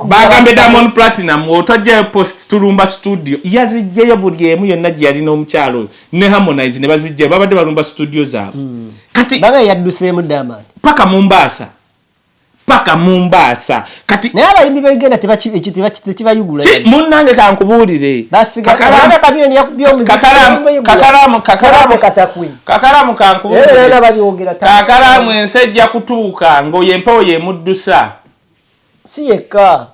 bagambe Diamond Platinum otojjayo post tulumba studio yazijjayo buli emu yonna gye yalina omukyalo oyo ne Harmonize ne bazijjayo babadde balumba studio zaabwe kati baga yadduseemu Diamond paka Mombasa kati naye abayimbi begenda tekibayugula munnange kankubuulire kakalamu kankubuulire kakalamu ensi ejja kutuuka ng'oyo empewo yemuddusa si yekka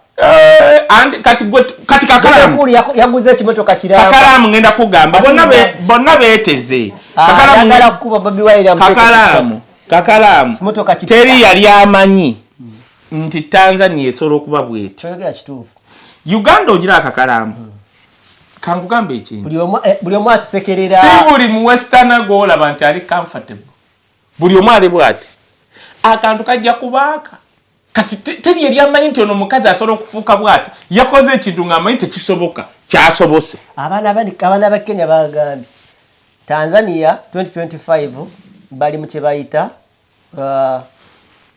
kati kakalamu yaguze ekimotoka kiramba kakalamu ngenda kugamba bonna beeteze kakalamu teri yali amanyi nti Tanzania esobola okuba bweti Uganda ogira akakalamu kankugamba ekintu buli omu atusekerera si buli mu western gw'olaba nti ali comfortable buli omu ali bwati akantu kajja kubaaka kati teri yali amanyi nti ono omukazi asobola okufuuka bwati yakoze ekintu ng'amanyi tekisoboka kyasobose abaana ba Kenya bagambye Tanzania 2025 bali mu kye bayita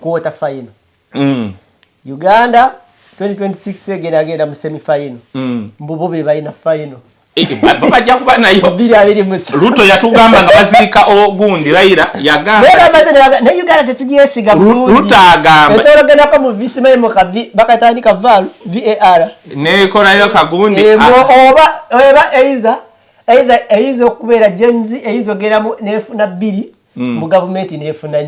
quarter final Uganda 2026 agenda mu semi final mbubo be balina final bajja kuba nayo Ruto yatugamba nga baziika ogundi Raila yagamba ne Uganda tetugiyesiga Ruto agamba esobola ogendako mu visimemo bakatandika VAR nekolayo kagundi oba eiza okubeera James eiza ogeramu nefuna 2 mu gavumenti nefuna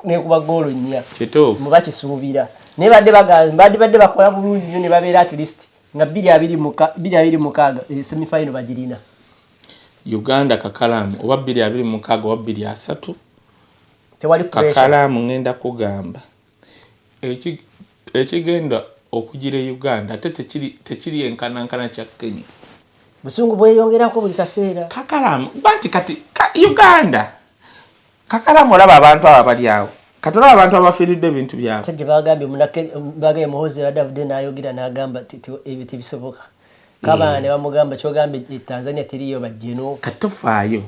nekuba goolo 4 muba kisuubira naye badde bakola bulungi nnyo ne babeera at least nga 2-26 semi final bagirina Uganda kakalamu oba 2-26 oba 2-3 tewali pressure kakalamu ngenda kugamba ekigenda okugira Uganda ate tekiri enkanankana kya Kenya busungu bweyongerako buli kaseera kakalamu banti kati Uganda kakalamu olaba abantu abo bali awo kati olaba abantu abafiiridde ebintu byabwe sajja bagambye bagambye muhozi wa David n'ayogera n'agamba ebyo tebisoboka kabaana ne bamugamba kyogambye Tanzania teriyo bajjeno katofaayo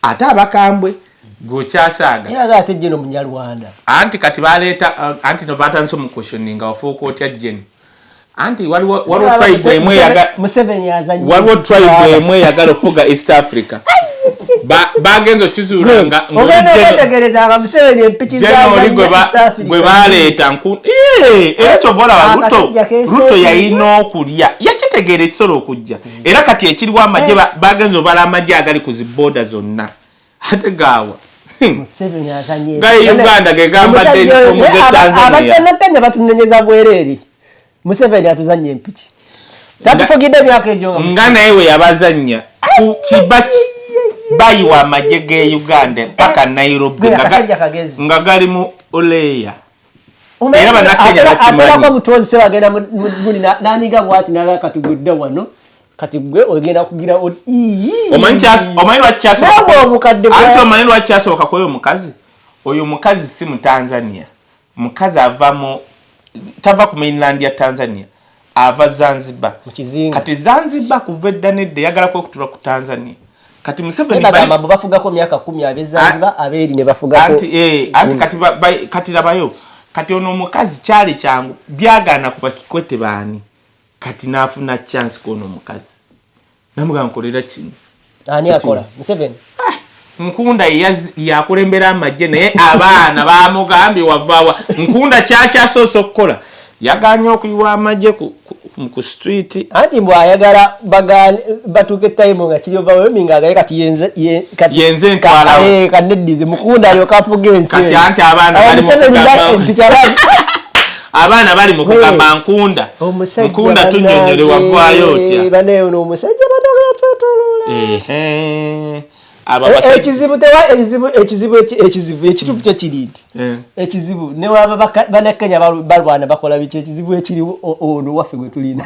ate abakambwe gwokyasaaga era ate jjeno munyarwanda anti kati baleeta anti no batandise mu questioning nga wafuuka otya jjeno anti waliwo tribe emwe yagala okufuga East Africa bagenzo kizuulanga gwe baleeta ekyo bola Ruto yalina okulya yakitegeera ekisolo okujja era kati ekiriwo amagye bagenzo obala amagye agali ku ziboda zonna ate gaawa Uganda gegambadde omuze Tanzania abakenya batunenyeza bwereeri Museveni atuzanye empiki tatufugidde emyaka egyo nga naye we yabazanya ku kibaki bayiwa amagye ge Uganda paka Nairobi nga gali mu oleya era banakenya bakimanyi mutozi se bagenda muli naniga bwati naga katugudde wano kati gwe ogenda kugira omanyi lwakyasoboka kweyo omukazi oyo mukazi si mu Tanzania mukazi tava ku mainland ya Tanzania ava Zanzibar kati Zanzibar kuva edda nedda yagala kwekutula ku Tanzania kati Museveni bafugako myaka 10 abe Zanzibar abeeri ne bafugako anti kati labayo kati ono omukazi kyali kyangu byagana kuba Kikwete baani kati naafuna chance kono omukazi namugamba nkolera kino ani akola Museveni Nkunda yakulembera amagye naye abaana bamugambye wavaawa Nkunda kyakyasoose okukola yaganye okuyiwa amagye ku street anti mbwayagala batuuke time nga kiriova weminga agale kati yenze ntwala kaneddize Mukunda alyoka afuga ensi kati anti abaana bali mu kugamba Nkunda tunnyonnyole wavaayo otya bane ono omusajja batoya twetolola ekizibu ekituufu kyo kiri nti ekizibu ne waba bannakenya balwana bakola biki ekizibu ekiri ono waffe gwe tulina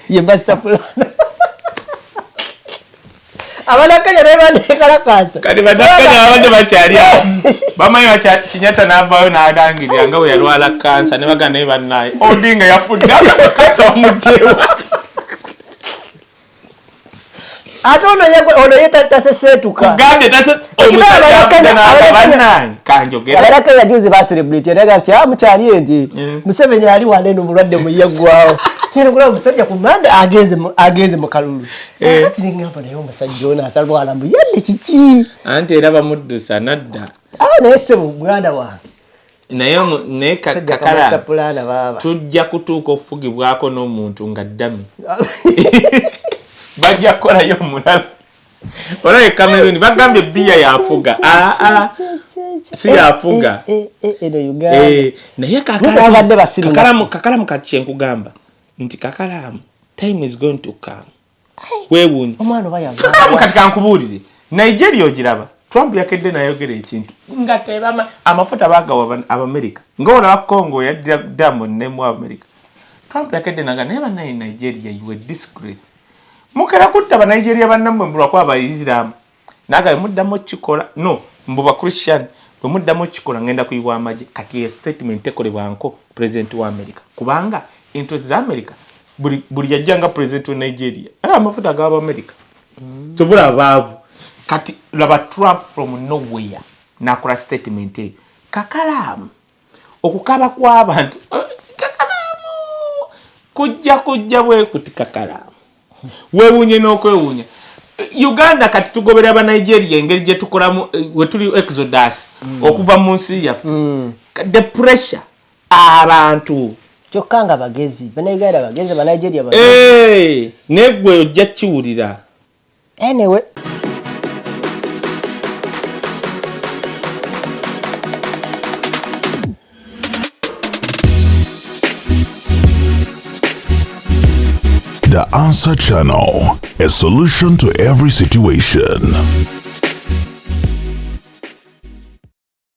ye master plan abannakenya naye bandekalakasa kati bannakenya babadde bakyali awo bamanyi Kinyata n'avaayo n'alangirira nga bwe yalwala kansa ne bagamba naye bannaye Odinga yafudde kansa wamugyewa ate ono ye taseseetuka kugambye abannakenya juzi baserebrate naga nti mukyali endi Museveni ali wala eno mulwadde muyeggwawo kino kulaba omusajja ku manda agenze mu kalulu ati ningamba naye omusajja ono atalwala muyadde kiki anti era bamuddusa nadda naye ssebo muganda wange naye kakala tujja kutuuka okufugibwako n'omuntu nga ddami bajja kukolayo omulala olabye Cameroon bagambye bbiya yafuga si yafuga naye kakalamu kati kyenkugamba nti kakalamu time is going to come weewuunye kakalamu kati kankubuulire Nigeria ogiraba Trump yakedde nayogera ekintu nga tebama amafuta bagawa Abamerika ng'olaba Congo yaddira Diamond ne mu America Trump yakedde naga naye bannaye Nigeria you were disgrace mukera kutta Nigeria bannamwe mbulwako Abaisiramu naga muddamu kikola no mbuba Christian muddamu kikola ngenda kuyiwa amaje kati ye statement ekolebwanko president wa America kubanga interest za America buli yajjanga president wa Nigeria amafuta gaba America tubula baavu kati laba Trump from nowhere nakola statement kakalamu okukaba kw'abantu kakalamu kujja bwe kuti kakalamu weewuunye n'okwewuunya Uganda kati tugobera aba Nigeria engeri gye tukolamu wetuli exodus okuva mu nsi yaffe the pressure abantu kyokka nga bagezi Bannayuganda bagezi Bannaigeria bagezi negwe ojja kiwulira anyway The Answer Channel, a solution to every situation.